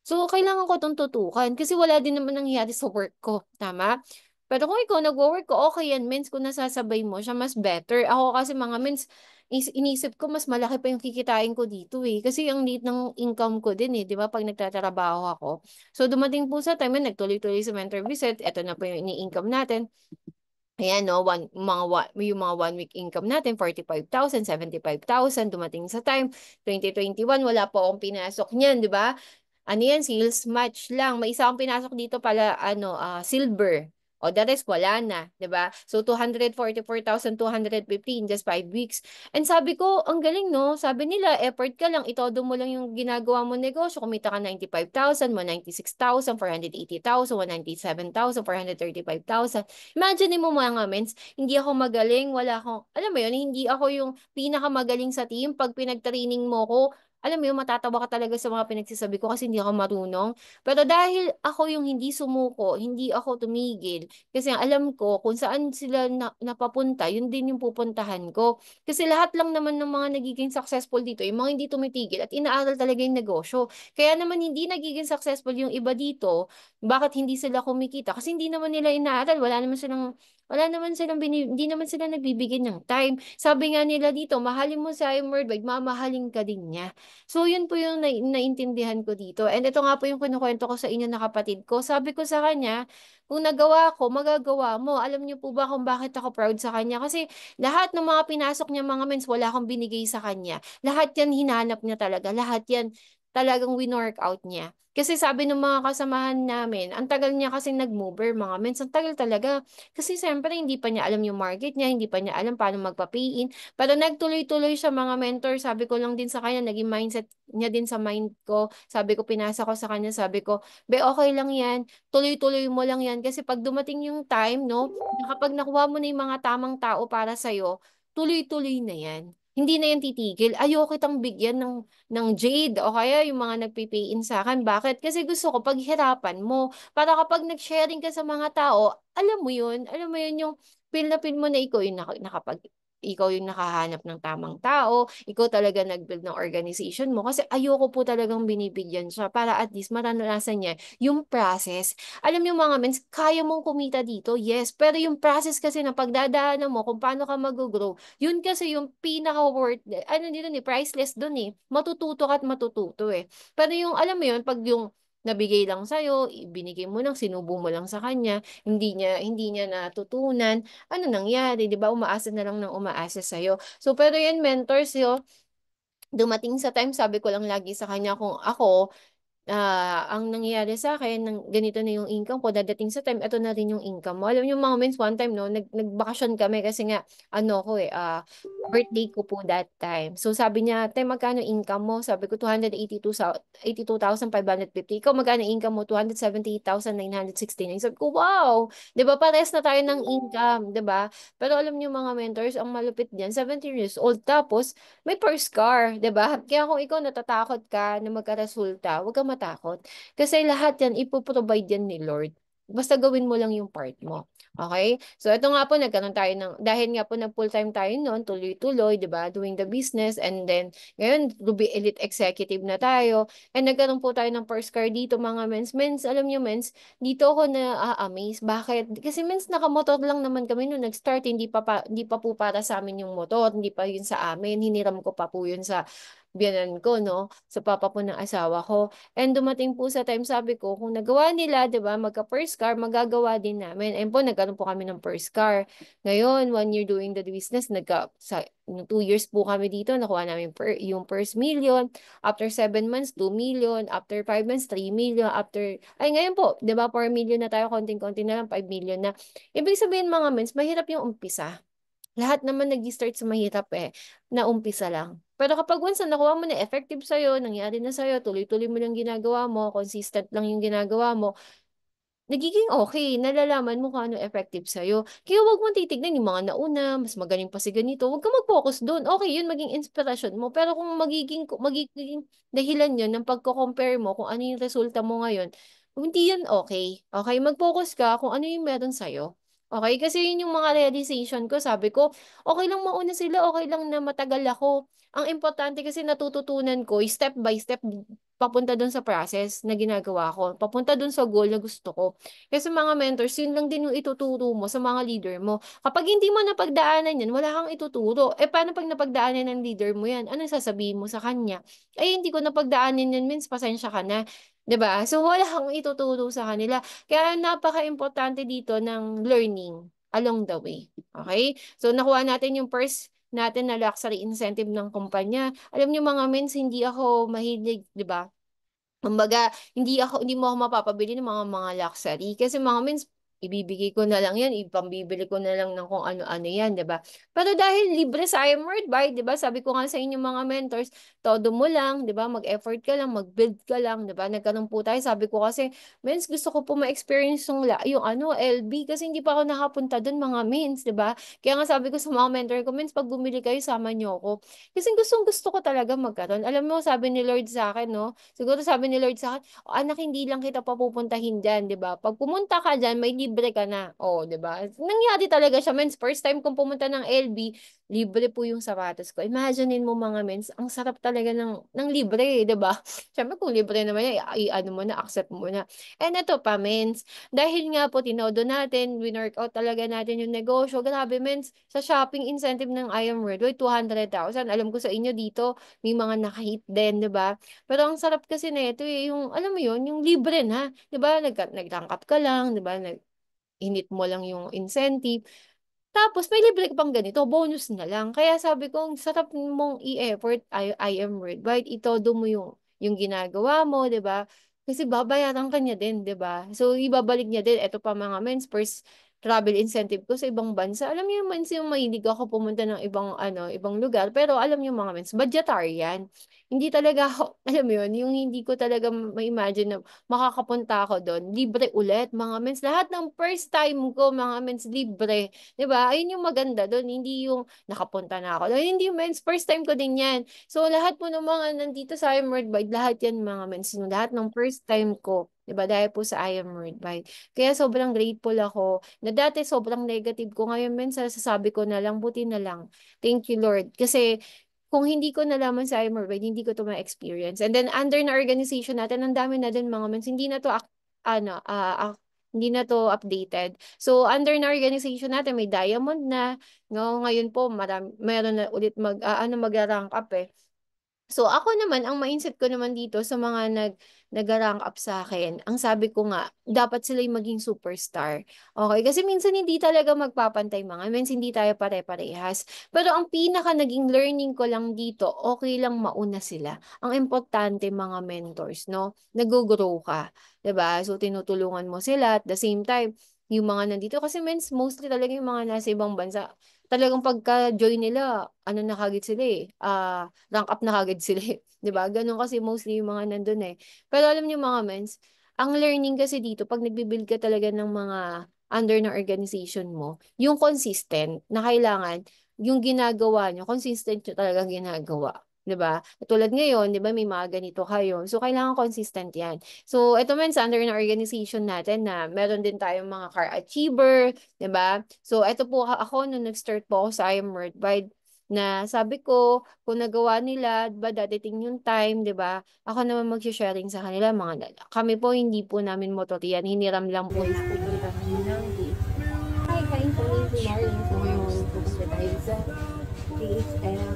So, kailangan ko itong tutukan kasi wala din naman nangyayari sa work ko. Tama? Pero kung ikaw nag-work ko, okay yan, means kung nasasabay mo siya, mas better. Ako kasi mga means, inisip ko mas malaki pa yung kikitain ko dito eh. Kasi ang liit ng income ko din eh, di ba, pag nagtatrabaho ako. So dumating po sa time na nagtuloy-tuloy sa mentor visit, eto na po yung ini-income natin. Ayan, no, yung mga 1 week income natin, 45,000, 75,000, dumating sa time, 2021, wala po akong pinasok niyan, di ba? Ano yan, sales match lang. May isa akong pinasok dito pala, silver. O the rest, wala na, 'di ba? So, 244,250 in just 5 weeks. And sabi ko, ang galing, no? Sabi nila, effort ka lang, itodo mo lang yung ginagawa mo negosyo, kumita ka 95,000, 196,000, 480,000, 197,000, 435,000. Imagine mo mga mens, hindi ako magaling, wala akong, alam mo yun, hindi ako yung pinakamagaling sa team. Pag pinag-training mo ko, alam mo yun, matatawa ka talaga sa mga pinagsasabi ko kasi hindi ako marunong. Pero dahil ako yung hindi sumuko, hindi ako tumigil, kasi alam ko kung saan sila napapunta, yun din yung pupuntahan ko. Kasi lahat lang naman ng mga nagiging successful dito, yung mga hindi tumitigil at inaaral talaga yung negosyo. Kaya naman hindi nagiging successful yung iba dito, bakit hindi sila kumikita? Kasi hindi naman nila inaaral, hindi naman sila nagbibigay ng time. Sabi nga nila dito, mahalin mo si Iron Worldwide, mamahalin ka din niya. So, yun po yung naintindihan ko dito. And ito nga po yung kinukwento ko sa inyo na kapatid ko. Sabi ko sa kanya, kung nagawa ko, magagawa mo. Alam niyo po ba kung bakit ako proud sa kanya? Kasi lahat ng mga pinasok niya mga mens, wala akong binigay sa kanya. Lahat yan hinanap niya talaga. Lahat yan talagang winorkout niya. Kasi sabi ng mga kasamahan namin, ang tagal niya kasi nag-mover, mga mens, ang tagal talaga. Kasi siyempre, hindi pa niya alam yung market niya, hindi pa niya alam paano magpa-pay-in. Pero nagtuloy-tuloy siya mga mentor. Sabi ko lang din sa kanya, naging mindset niya din sa mind ko. Sabi ko, pinasa ko sa kanya, sabi ko, be, okay lang yan. Tuloy-tuloy mo lang yan. Kasi pag dumating yung time, no, kapag nakuha mo na yung mga tamang tao para sa'yo, tuloy-tuloy na yan. Hindi na yan titigil. Ayoko kitang bigyan ng jade o kaya yung mga nagpipay-in sa akin. Bakit? Kasi gusto ko paghirapan mo. Para kapag nag-sharing ka sa mga tao, alam mo yun yung feel na feel mo na ikaw yung ikaw yung nakahanap ng tamang tao, ikaw talaga nag-build ng organization mo. Kasi ayoko po talagang binibigyan siya para at least maranasan niya yung process. Alam mo mga mens, kaya mong kumita dito, yes. Pero yung process kasi na pagdadaanan mo kung paano ka mag-grow, yun kasi yung pinaka-worth, ano dito ni priceless dun eh. Matututo ka at matututo eh. Pero yung, alam mo yun, pag yung nabigay lang sa'yo, binigay mo lang, sinubo mo lang sa kanya, hindi niya natutunan, ano nangyari, 'di ba? Umaasa na lang ng umaasa sa So pero yan mentors yo, dumating sa time sabi ko lang lagi sa kanya kung ako ang nangyayari sa akin, ganito na yung income ko, dadating sa time, ito na rin yung income mo. Alam niyo, mga moments, one time, no, nagbakasyon kami kasi nga, ko birthday ko po that time. So, sabi niya, tay, magkano income mo? Sabi ko, 282,550. Ikaw, magkano income mo? 278,969. Sabi ko, wow! 'Di ba, pares na tayo ng income, 'di ba? Pero alam niyo, mga mentors, ang malupit diyan, 17 years old, tapos, may first car, 'di ba? Kaya kung ikaw natatakot ka na magkaresulta, huwag kang matakot. Kasi lahat yan, ipoprovide yan ni Lord. Basta gawin mo lang yung part mo. Okay? So, ito nga po, nagkaroon tayo dahil nga po nag full-time tayo noon, tuloy-tuloy, di ba? Doing the business, and then, ngayon, Ruby Elite Executive na tayo, and nagkaroon po tayo ng first car dito, mga mens. Mens, alam nyo, mens, dito ako na-amaze. Bakit? Kasi mens, nakamotor lang naman kami noon nag-start, hindi pa po para sa amin yung motor, hindi pa yun sa amin, hiniram ko pa po yun sa biyanan ko, no? Sa papa po ng asawa ko. And dumating po sa time, sabi ko, kung nagawa nila, di ba, magka-first car, magagawa din namin. And po, nagkaroon po kami ng first car. Ngayon, 1 year doing the business, nung 2 years po kami dito, nakuha namin yung first million. After 7 months, 2 million. After 5 months, 3 million. Ngayon po, di ba, 4 million na tayo, konting-konti na lang, 5 million na. Ibig sabihin, mga mens, mahirap yung umpisa. Lahat naman nag-start sa mahirap na umpisa lang. Pero kapag once na nakuha mo na effective sa'yo, nangyari na sa'yo, tuloy-tuloy mo lang ginagawa mo, consistent lang yung ginagawa mo, nagiging okay, nalalaman mo kung ano effective sa'yo. Kaya huwag mong titignan yung mga nauna, mas magaling pa si ganito. Huwag ka mag-focus doon. Okay, yun maging inspiration mo. Pero kung magiging dahilan yun ng pagko-compare mo kung ano yung resulta mo ngayon, hindi yan okay. Okay, mag-focus ka kung ano yung meron sa'yo. Okay, kasi yun yung mga realization ko. Sabi ko, okay lang mauna sila, okay lang na matagal ako. Ang importante kasi natututunan ko, step by step, papunta dun sa process na ginagawa ko, papunta dun sa goal na gusto ko. Kasi mga mentors, yun lang din yung ituturo mo sa mga leader mo. Kapag hindi mo napagdaanan yan, wala kang ituturo. Paano pag napagdaanan ng leader mo yan? Anong sasabihin mo sa kanya? Ay, hindi ko napagdaanan yan, means pasensya ka na. 'Di ba? So, wala kang ituturo sa kanila. Kaya napaka-importante dito ng learning along the way. Okay? So, nakuha natin yung first natin na luxury incentive ng kumpanya. Alam niyo mga mens, hindi ako mahilig, 'di ba? Kumbaga, hindi mo ako mapapabili ng mga luxury. Kasi mga means, ibibigay ko na lang yan, ipambibili ko na lang ng kung ano-ano yan, di ba? Pero dahil libre sa IMWord by, di ba? Sabi ko nga sa inyo mga mentors, todo mo lang, di ba? Mag-effort ka lang, mag-build ka lang, di ba? Nagkaroon po tayo, sabi ko kasi, mens, gusto ko po ma-experience yung ano, LB, kasi hindi pa ako nakapunta doon mga mens, di ba? Kaya nga sabi ko sa mga mentor ko, mens, pag bumili kayo, sama niyo ako. Kasi gusto ko talaga magkaroon. Alam mo, sabi ni Lord sa akin, no? Siguro sabi ni Lord sa akin, "O, anak, hindi lang kita papupuntahin dyan, di ba? Pag pumunta ka dyan, may libre ka na." O, di ba? Nangyari talaga siya, mens. First time kong pumunta ng LB, libre po yung sapatos ko. Imaginein mo mga mens, ang sarap talaga ng libre, di ba? Siyempre, kung libre naman yan, ano mo na, accept mo na. And ito pa, mens, dahil nga po tinodo natin, winorkout talaga natin yung negosyo. Grabe, mens, sa shopping incentive ng I Am Worldwide, 200,000. Alam ko sa inyo dito, may mga nakahit din, di ba? Pero ang sarap kasi na ito eh, yung, alam mo yun, yung libre na. 'Di ba? Nag-rank up ka lang, 'di ba? Hinit mo lang yung incentive. Tapos may libre ka pang ganito, bonus na lang. Kaya sabi ko, ang sarap mong i-effort, I am worldwide, itodo mo yung ginagawa mo, 'di ba? Kasi babayaran ka niya din, 'di ba? So ibabalik niya din. Ito pa mga mens, first travel incentive ko sa ibang bansa. Alam niyo mens, yung mahilig ako pumunta ng ibang lugar, pero alam niyo mga mens, budgetarian. Hindi talaga ako, alam mo yun, yung hindi ko talaga ma-imagine na makakapunta ako doon. Libre ulit, mga mens. Lahat ng first time ko, mga mens, libre. 'Di ba? Ayun yung maganda doon, hindi yung nakapunta na ako. Hindi mens, first time ko din 'yan. So lahat po ng mga nandito sa I Am Worldwide, lahat 'yan mga mens, yung lahat ng first time ko. 'Di ba? Dahil po sa I Am Worldwide. Kaya sobrang grateful ako na dati sobrang negative ko. Ngayon, mens, sasabi ko na lang, buti na lang. Thank you, Lord. Kasi kung hindi ko nalaman sa I Am Worldwide, hindi ko to ma-experience. And then under na organization natin, ang dami na din mga mens, hindi na to hindi na to updated. So, under na organization natin, may diamond na. No? Ngayon po, meron na ulit mag-rank up eh. So, ako naman, ang mindset ko naman dito sa mga nag-rank up sa akin, ang sabi ko nga, dapat sila yung maging superstar. Okay? Kasi minsan hindi talaga magpapantay mga, minsan hindi tayo pare-parehas. Pero ang pinaka naging learning ko lang dito, okay lang mauna sila. Ang importante mga mentors, no? Nag-grow ka. 'Di ba? So, tinutulungan mo sila at the same time, yung mga nandito, kasi mostly talaga yung mga nasa ibang bansa, talagang pagka-join nila, ano na kagad sila eh, rank up na kagad sila eh. 'Di ba? Ganun kasi mostly yung mga nandun eh. Pero alam niyo mga mens, ang learning kasi dito, pag nagbi-build ka talaga ng mga under na organization mo, yung consistent na kailangan, yung ginagawa nyo, consistent nyo talagang ginagawa. 'Di ba? Tulad ngayon, 'di ba, may mga ganito kayo. So, kailangan consistent 'yan. So, ito men, sa under na organization natin na meron din tayong mga car achiever, 'di ba? So, ito po ako, nung nag-start po ako sa I Am Worldwide, na sabi ko, kung nagawa nila, 'di ba, dadating yung time, 'di ba? Ako naman mag-sharing sa kanila, kami po, hindi po namin motor yan, hiniram lang po na pupunta kami ng Hi, kain po rin si Marlene. So, ngayon, pupunta tayo sa DHL.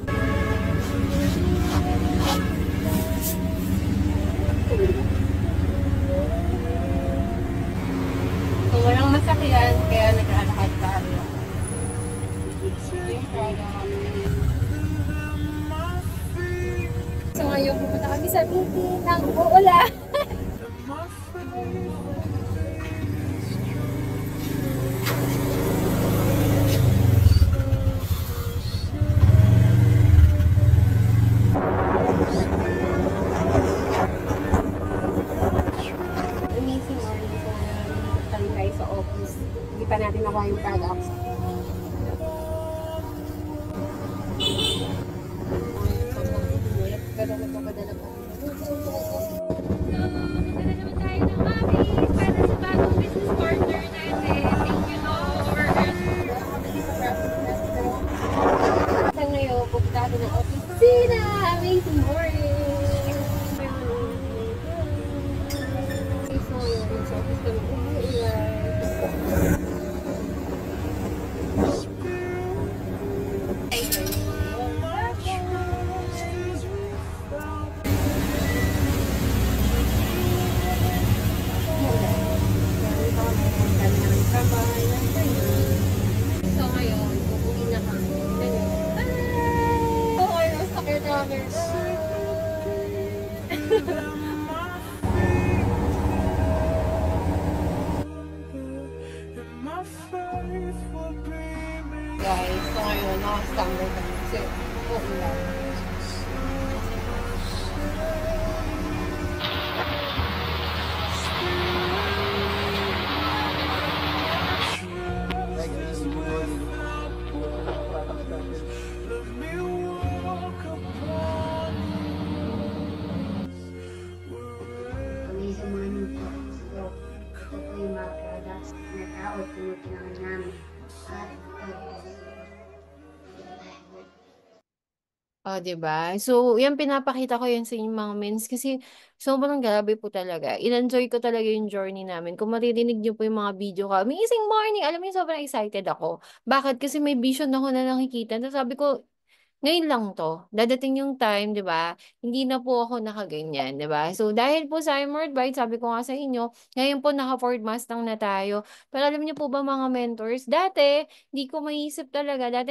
So, walang masakyan, kaya nag-alakad tayo. So, ngayon pupunta kami sa meeting ng uulan. Amazing morning. So, nandito tayo sa office. Hindi pa natin nakuha yung products. Pero nagpapadala pa. Nagdala naman tayo ng mami para sa bagong business partner natin. Thank you, Lord. Sa ngayon, pupunta natin ng opisina. Amazing morning. Guys, so ngayon, naka-standard kami kasi uulan. Pagising mga niyo po. So, ito po yung mga products na tao tinutulungan namin. At Oh, 'di ba? So, 'yan pinapakita ko 'yan sa inyong mga mens kasi sobrang grabe po talaga. In-enjoy ko talaga yung journey namin. Kung maririnig niyo po yung mga video ko, "Amazing morning!" Alam mo yung sobrang excited ako. Bakit? Kasi may vision ako na nakikita. Tapos sabi ko, ngayon lang 'to, dadating yung time, 'di ba, hindi na po ako nakaganyan, 'di ba? So, dahil po sa World Wide, sabi ko nga sa inyo, ngayon po naka-Ford Mustang na tayo. Pero alam niyo po ba mga mentors, dati hindi ko maiisip talaga, dati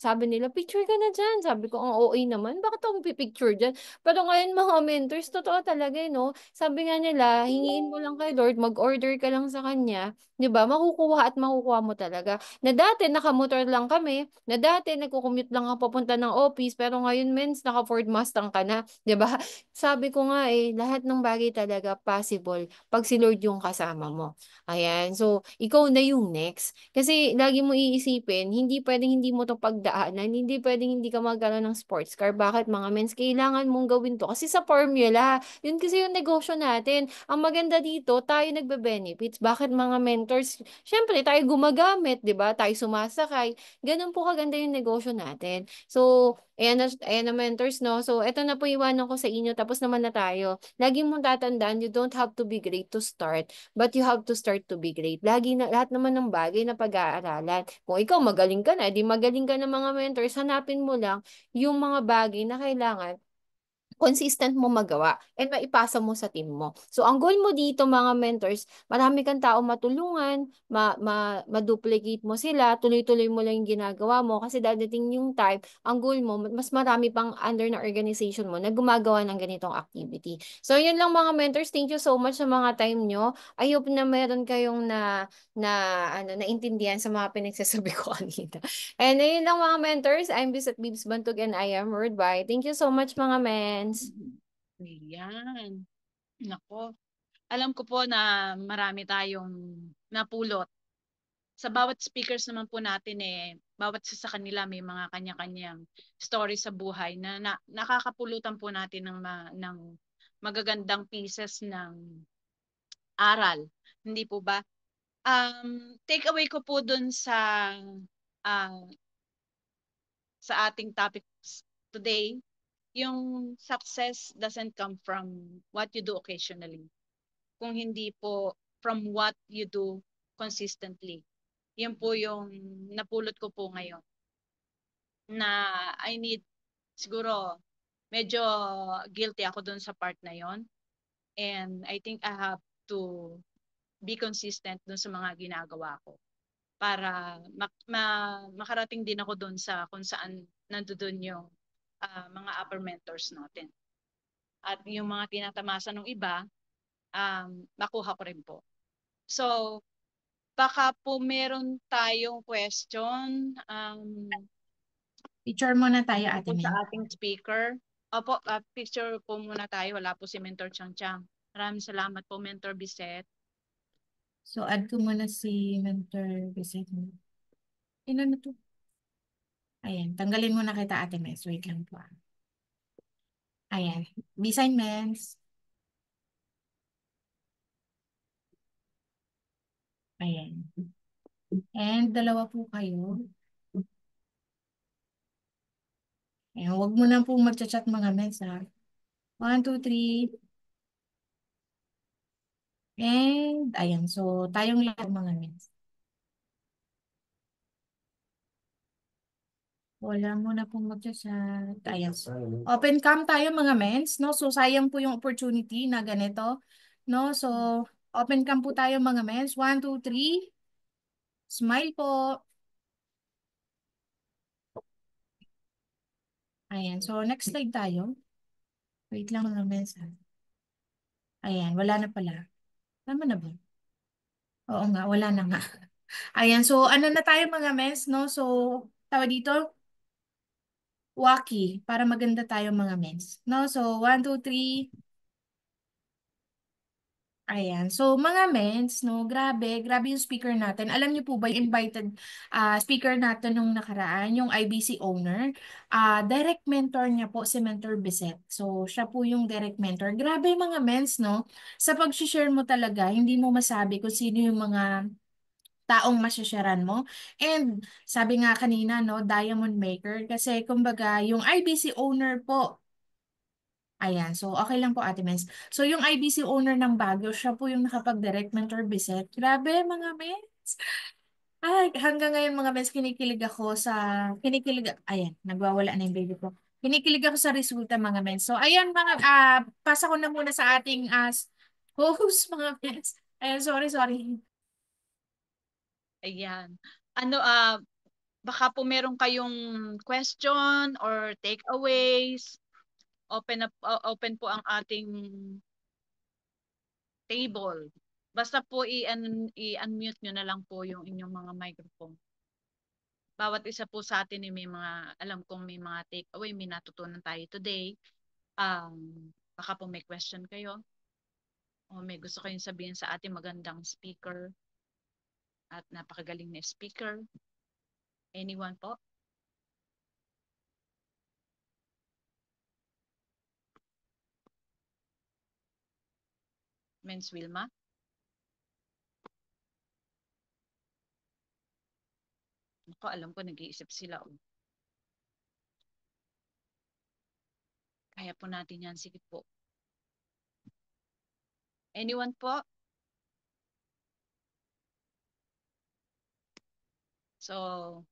sabi nila, "Picture ka na diyan." Sabi ko, "Ang OA naman, bakit ako magpi-picture diyan?" Pero ngayon mga mentors, totoo talaga, eh, 'no? Sabi nga nila, hingiin mo lang kay Lord, mag-order ka lang sa kanya, 'di ba, makukuha at makukuha mo talaga. Na dati nakamotor lang kami, na dati nagko-commute lang ako papunta ng office, pero ngayon mens naka Ford Mustang ka na, 'di ba? Sabi ko nga eh, lahat ng bagay talaga possible pag si Lord yung kasama mo. Ayan. So, ikaw na yung next. Kasi lagi mo iisipin, hindi pwedeng hindi mo to pagdaanan, hindi pwedeng hindi ka magkaroon ng sports car. Bakit mga mens? Kailangan mong gawin to. Kasi sa formula, yun kasi yung negosyo natin. Ang maganda dito, tayo nagbe-benefits. Bakit mga mentors? Siyempre, tayo gumagamit, 'di ba? Tayo sumasakay. Ganun po kaganda yung negosyo natin. So, ayan na mentors, no? So, eto na po iwanan ko sa inyo. Tapos naman na tayo. Lagi mong tatandaan, you don't have to be great to start, but you have to start to be great. Lagi na, lahat naman ng bagay na pag-aaralan. Kung ikaw magaling ka na, di magaling ka ng mga mentors, hanapin mo lang yung mga bagay na kailangan consistent mo magawa and maipasa mo sa team mo. So, ang goal mo dito, mga mentors, marami kang tao matulungan, ma-duplicate mo sila, tuloy-tuloy mo lang yung ginagawa mo kasi dadating yung time, ang goal mo, mas marami pang under na organization mo na gumagawa ng ganitong activity. So, yun lang mga mentors. Thank you so much sa mga time nyo. I hope na meron kayong naintindihan sa mga pinagsasabi ko kanina. And ayun lang mga mentors. I'm Bisat Bibs Bantog and I am Wordby. Thank you so much mga mens. Ayan. Nako. Alam ko po na marami tayong napulot. Sa bawat speakers naman po natin bawat isa sa kanila may mga kanya-kanyang story sa buhay na nakakapulutan po natin ng magagandang pieces ng aral. Hindi po ba? Take away ko po dun ah, sa ating topics today, yung success doesn't come from what you do occasionally, kung hindi po from what you do consistently. Yan po yung napulot ko po ngayon na I need, siguro medyo guilty ako dun sa part na yon, and I think I have to be consistent dun sa mga ginagawa ko para makarating din ako dun sa kung saan nandoon yung mga upper mentors natin. At yung mga tinatamasa ng iba, makuha ko rin po. So, baka po meron tayong question Picture muna tayo, Ate po sa Mel. ating speaker. Opo, picture po muna tayo. Wala po si Mentor Chang Chang. Maraming salamat po, Mentor Bisset. So, add ko muna si Mentor Visit. Ano to? Ayan, tanggalin muna kita, Ate Mes. Wait lang po. Ayan, assignments. Ayan. And dalawa po kayo. Ayan, huwag mo na po magchat-chat mga mens, ha. 1, 2, 3. And, ayan. So, tayong lahat mga mens. Wala muna pong magchat-chat. Ayan. Open cam tayo mga mens, no? So, sayang po yung opportunity na ganito, no? So, open cam po tayo mga mens. 1, 2, 3. Smile po. Ayan. So, next slide tayo. Wait lang mga mens. Ayan. Wala na pala. Tama na ba? Oo nga. Wala na nga. Ayan. So, ano na tayo mga mens, no? So, tawag dito, Waki. Para maganda tayo mga mens. No? So, 1, 2, 3. Ayan. So, mga mens, no, grabe, grabe yung speaker natin. Alam niyo po ba, yung invited speaker natin nung nakaraan, yung IBC owner, direct mentor niya po si Mentor Bisset. So, siya po yung direct mentor. Grabe mga mens, no? Sa pag-share mo talaga, hindi mo masabi kung sino yung mga taong masasharan mo. And sabi nga kanina, no, diamond maker. Kasi kumbaga, yung IBC owner po, ayan, so okay lang po Ate Mens. So yung IBC owner ng Baguio, siya po yung nakapag-direct mentor visit. Grabe mga Mens. Ay, hanggang ngayon mga Mens, ayan, nagwawala na yung baby ko. Kinikilig ako sa resulta mga Mens. So ayan mga, pasa ko na muna sa ating host mga Mens. Ayan, sorry, sorry. Ayan. Ano, baka po meron kayong question or takeaways. Open po ang ating table. Basta po i-unmute nyo na lang po yung inyong mga microphone. Bawat isa po sa atin may mga, alam kong may mga takeaway, may natutunan tayo today. Baka po may question kayo o may gusto kayong sabihin sa ating magandang speaker at napakagaling na speaker. Anyone po? Men's Wilma? Ako, alam ko nag-iisip sila. Oh. Kaya po natin yan. Sige po. Anyone po? So,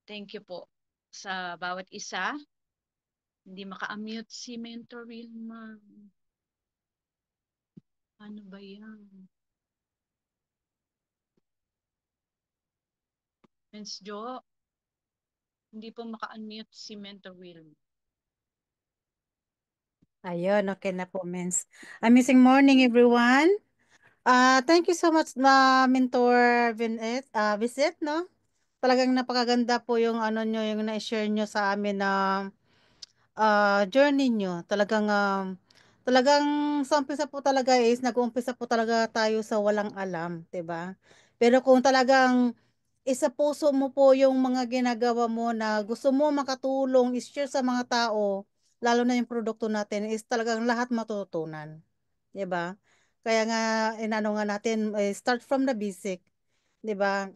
thank you po sa bawat isa. Hindi maka-unmute si Mentor Wilma. Ano ba yan? Men's Jo, hindi po maka-unmute si Mentor Wilma. Ayun, okay na po, Mens. Amazing morning, everyone. Thank you so much, Mentor Visit, no? Talagang napakaganda po yung ano nyo, yung na-share nyo sa amin na journey nyo. Talagang sa umpisa po talaga is, nag-uumpisa po talaga tayo sa walang alam, 'di ba? Pero kung talagang isa puso mo po yung mga ginagawa mo na gusto mo makatulong, is-share sa mga tao, lalo na yung produkto natin, is talagang lahat matututunan. 'Di ba? Kaya nga, inano nga natin, start from the basic. 'Di ba?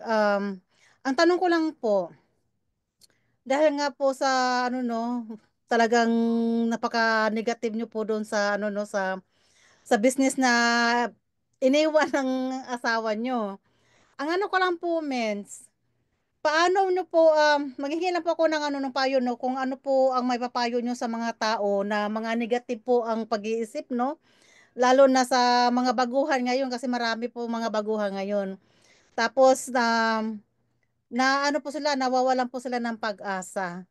Ang tanong ko lang po, dahil nga po sa ano no, talagang napaka-negative nyo po doon sa ano no, sa business na iniwan ng asawa nyo. Ang ano ko lang po, Mens, paano nyo po, maghingi lang po ako ng ano ng payo, no, kung ano po ang may papayo nyo sa mga tao na mga negative po ang pag-iisip, no? Lalo na sa mga baguhan ngayon kasi marami po mga baguhan ngayon. Tapos na ano po sila, nawawalan po sila ng pag-asa.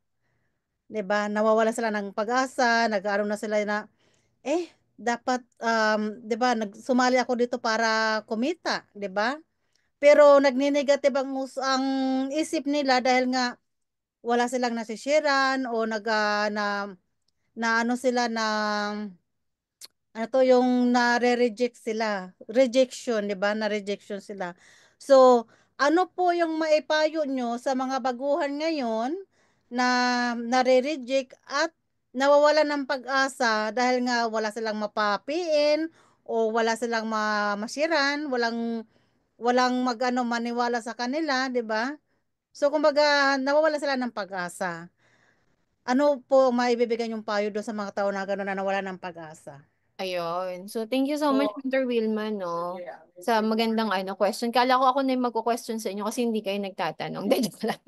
'Di ba? Nawawalan sila ng pag-asa, nag-aano na sila na dapat 'di ba, sumali ako dito para kumita, 'di ba? Pero nagni-negative ang isip nila dahil nga wala silang nasishiran o na ano sila na ano to yung nare-reject sila. Rejection, 'di ba? Na-rejection sila. So, ano po yung maipayo nyo sa mga baguhan ngayon na nare-reject at nawawalan ng pag-asa dahil nga wala silang mapapiin o wala silang masiran, walang magano maniwala sa kanila, 'di ba? So, kumbaga, nawawalan sila ng pag-asa. Ano po maibibigay yung payo doon sa mga tao na gano'n na nawala ng pag-asa? Ayun. So, thank you so much, Mentor Wilma, no? Sa magandang question. Kala ko ako na yung magko-question sa inyo kasi hindi kayo nagtatanong. Hindi, joke lang.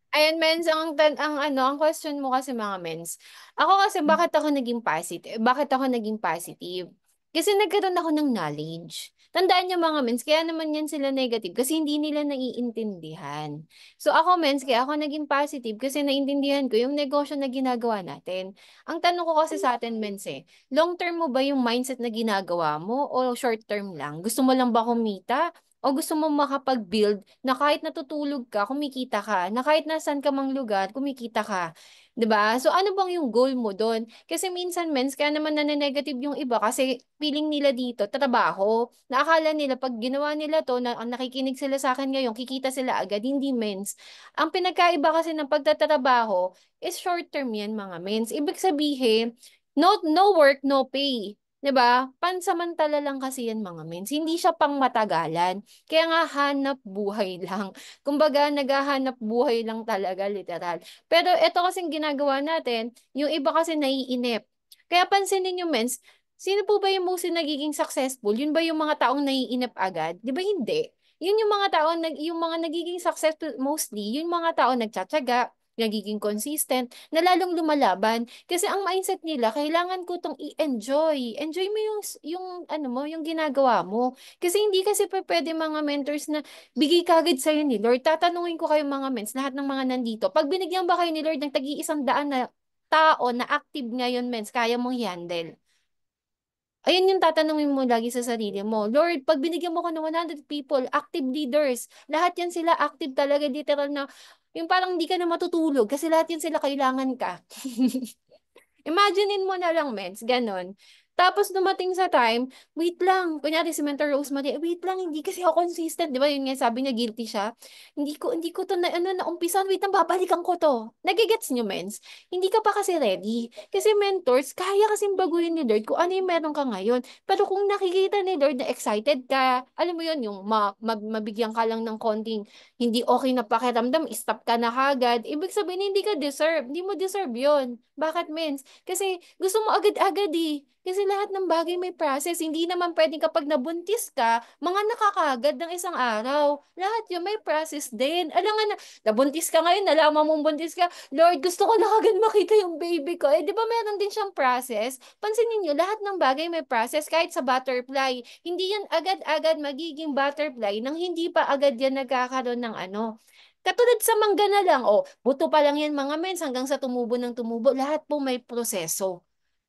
Ayan, Mens, ang question mo kasi mga Mens. Ako kasi, bakit ako naging positive? Bakit ako naging positive? Kasi nagkaroon ako ng knowledge. Tandaan niyo mga mens, kaya naman yan sila negative kasi hindi nila naiintindihan. So ako mens, kaya ako naging positive kasi naintindihan ko yung negosyo na ginagawa natin. Ang tanong ko kasi sa atin mens long term mo ba yung mindset na ginagawa mo o short term lang? Gusto mo lang ba kumita? O gusto mo makapag-build na kahit natutulog ka, kumikita ka, na kahit nasan ka mang lugar, kumikita ka. 'Di ba? So ano bang yung goal mo doon? Kasi minsan mens, kaya naman nane-negative yung iba kasi feeling nila dito, trabaho. Naakala nila pag ginawa nila to, na nakikinig sila sa akin ngayon, kikita sila agad. Hindi mens. Ang pinagkaiba kasi ng pagtatrabaho is short term yan mga mens. Ibig sabihin, no work, no pay. 'Di ba? Pansamantala lang kasi yan mga mens. Hindi siya pang matagalan. Kaya nga hanap buhay lang. Kumbaga, naghahanap buhay lang talaga, literal. Pero ito kasing ginagawa natin, yung iba kasi naiinip. Kaya pansinin nyo, mens, sino po ba yung most nagiging successful? Yun ba yung mga taong naiinip agad? Di ba hindi? Yun yung mga taong, yung mga nagiging successful mostly, yung mga taong nagtsatsaga, nagiging consistent, na lalong lumalaban. Kasi ang mindset nila, kailangan ko tong i-enjoy. Enjoy mo yung ano mo, yung ginagawa mo. Kasi hindi kasi pa pwede mga mentors na bigay kagad sa'yo ni Lord. Tatanungin ko kayo mga mens, lahat ng mga nandito. Pag binigyan ba kayo ni Lord ng tagi-100 na tao na active ngayon, mens, kaya mong i-handle? Ayun yung tatanungin mo lagi sa sarili mo. Lord, pag binigyan mo ko ng 100 people, active leaders, lahat yan sila active talaga, literal na, yung parang hindi ka na matutulog kasi lahat yan sila kailangan ka. Imaginein mo na lang, mens, ganon. Tapos dumating sa time, wait lang. Kunyari si Mentor Rosemary, wait lang, hindi kasi ako consistent. Di ba yun nga, sabi niya, guilty siya. Hindi ko to na, ano, naumpisan, wait lang, babalikan ko to. Nagigets niyo, mens? Hindi ka pa kasi ready. Kasi mentors, kaya kasing baguhin ni Lord kung ano yung meron ka ngayon. Pero kung nakikita ni Lord na excited ka, alam mo yun, yung mabigyan ka lang ng konting hindi okay na pakiramdam, stop ka na kagad. Ibig sabihin, hindi ka deserve. Hindi mo deserve yun. Bakit, mens? Kasi gusto mo agad-agad eh. Kasi lahat ng bagay may process. Hindi naman pwedeng kapag nabuntis ka, mga nakakagad ng isang araw. Lahat yun may process din. Alam nga na, nabuntis ka ngayon, nalaman mong buntis ka, Lord, gusto ko na agad makita yung baby ko. Eh, di ba meron din siyang process? Pansinin niyo, lahat ng bagay may process. Kahit sa butterfly, hindi yan agad-agad magiging butterfly nang hindi pa agad yan nagkakaroon ng ano. Katulad sa mangga na lang, oh, buto pa lang yan mga mens hanggang sa tumubo ng tumubo, lahat po may proseso.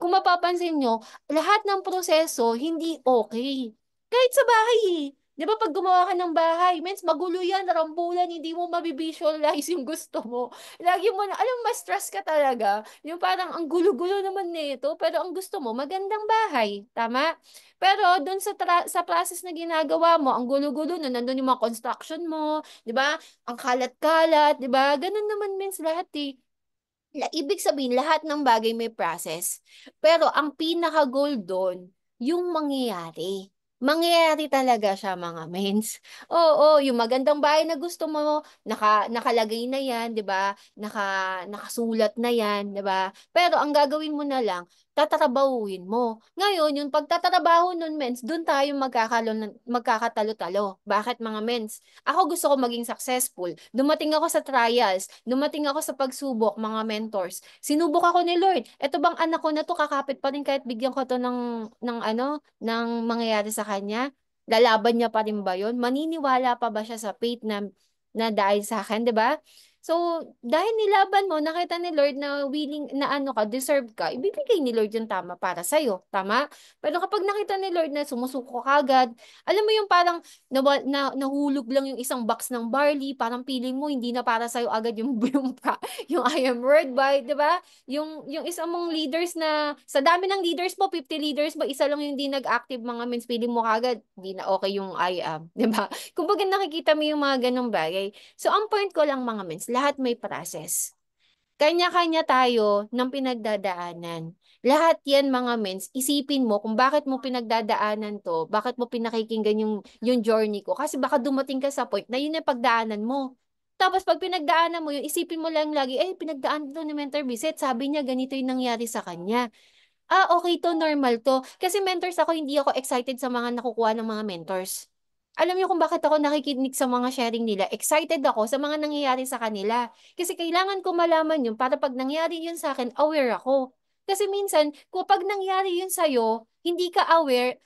Kung mapapansin nyo, lahat ng proseso hindi okay. Kahit sa bahay eh. Di ba pag gumawa ka ng bahay, mens, magulo yan, rambulan, hindi mo mabivisualize yung gusto mo. Lagi mo na, alam, ma-stress ka talaga. Yung parang ang gulo-gulo naman nito, pero ang gusto mo, magandang bahay. Tama? Pero doon sa process na ginagawa mo, ang gulo-gulo na nandun yung mga construction mo, di ba? Ang kalat-kalat, di ba? Ganun naman mens lahat eh. Ibig sabihin, lahat ng bagay may process. Pero ang pinaka-goal doon, yung mangyayari. Mangyayari talaga siya, mga mens. Oo, yung magandang bahay na gusto mo, nakalagay na yan, di ba? Nakasulat na yan, di ba? Pero ang gagawin mo na lang, tatrabahuin mo. Ngayon, yung pagtatrabaho nun, mens, doon tayo magkakatalo-talo. Bakit, mga mens? Ako gusto ko maging successful. Dumating ako sa trials, dumating ako sa pagsubok, mga mentors. Sinubok ako ni Lord. Ito bang anak ko na to kakapit pa rin kahit bigyan ko to ng ano, ng mangyayari sa kanya? Lalaban niya pa rin ba 'yon? Maniniwala pa ba siya sa faith na dahil sa akin, 'di ba? So, dahil nilaban mo, nakita ni Lord na willing na ano ka, deserve ka, ibibigay ni Lord yung tama para sa'yo. Tama? Pero kapag nakita ni Lord na sumusuko ka agad, alam mo yung parang nahulog lang yung isang box ng barley, parang feeling mo hindi na para sa'yo agad yung yung I am word by, 'di ba? Yung isang mong leaders na sa dami ng leaders mo, 50 leaders mo, isa lang yung hindi nag-active, mga means feeling mo kagad hindi na okay yung I am, 'di ba? Kumbaga nakikita mo yung mga ganong bagay. So ang point ko lang mga means, lahat may process. Kanya-kanya tayo ng pinagdadaanan. Lahat yan mga mens, isipin mo kung bakit mo pinagdadaanan to, bakit mo pinakikinggan yung journey ko. Kasi baka dumating ka sa point na yun yung pagdaanan mo. Tapos pag pinagdaanan mo yun, isipin mo lang lagi, pinagdaan to ni Mentor Visit, sabi niya ganito yung nangyari sa kanya. Okay to, normal to. Kasi mentors ako, hindi ako excited sa mga nakukuha ng mga mentors. Alam niyo kung bakit ako nakikinig sa mga sharing nila? Excited ako sa mga nangyayari sa kanila. Kasi kailangan ko malaman yun para pag nangyari yun sa akin, aware ako. Kasi minsan, kapag nangyari yun sa'yo, hindi ka aware,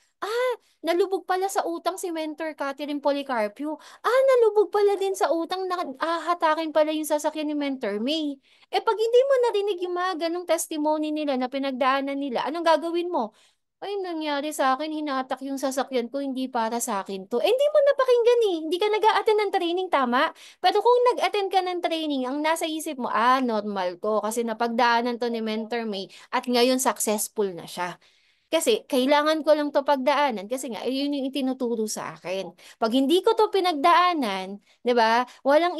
nalubog pala sa utang si Mentor Catherine Policarpio. Nalubog pala din sa utang na hatakin pala yung sasakyan ni Mentor May. Pag hindi mo narinig yung mga ganong testimony nila na pinagdaanan nila, anong gagawin mo? Ay, nangyari sa akin, hinatak yung sasakyan ko, hindi para sa akin to. Hindi mo napakinggan eh. Hindi ka nag-a-attend ng training, tama? Pero kung nag-attend ka ng training, ang nasa isip mo, normal to. Kasi napagdaanan to ni Mentor May at ngayon successful na siya. Kasi kailangan ko lang to pagdaanan kasi nga yun yung itinuturo sa akin. Pag hindi ko to pinagdaanan, 'di ba? Wala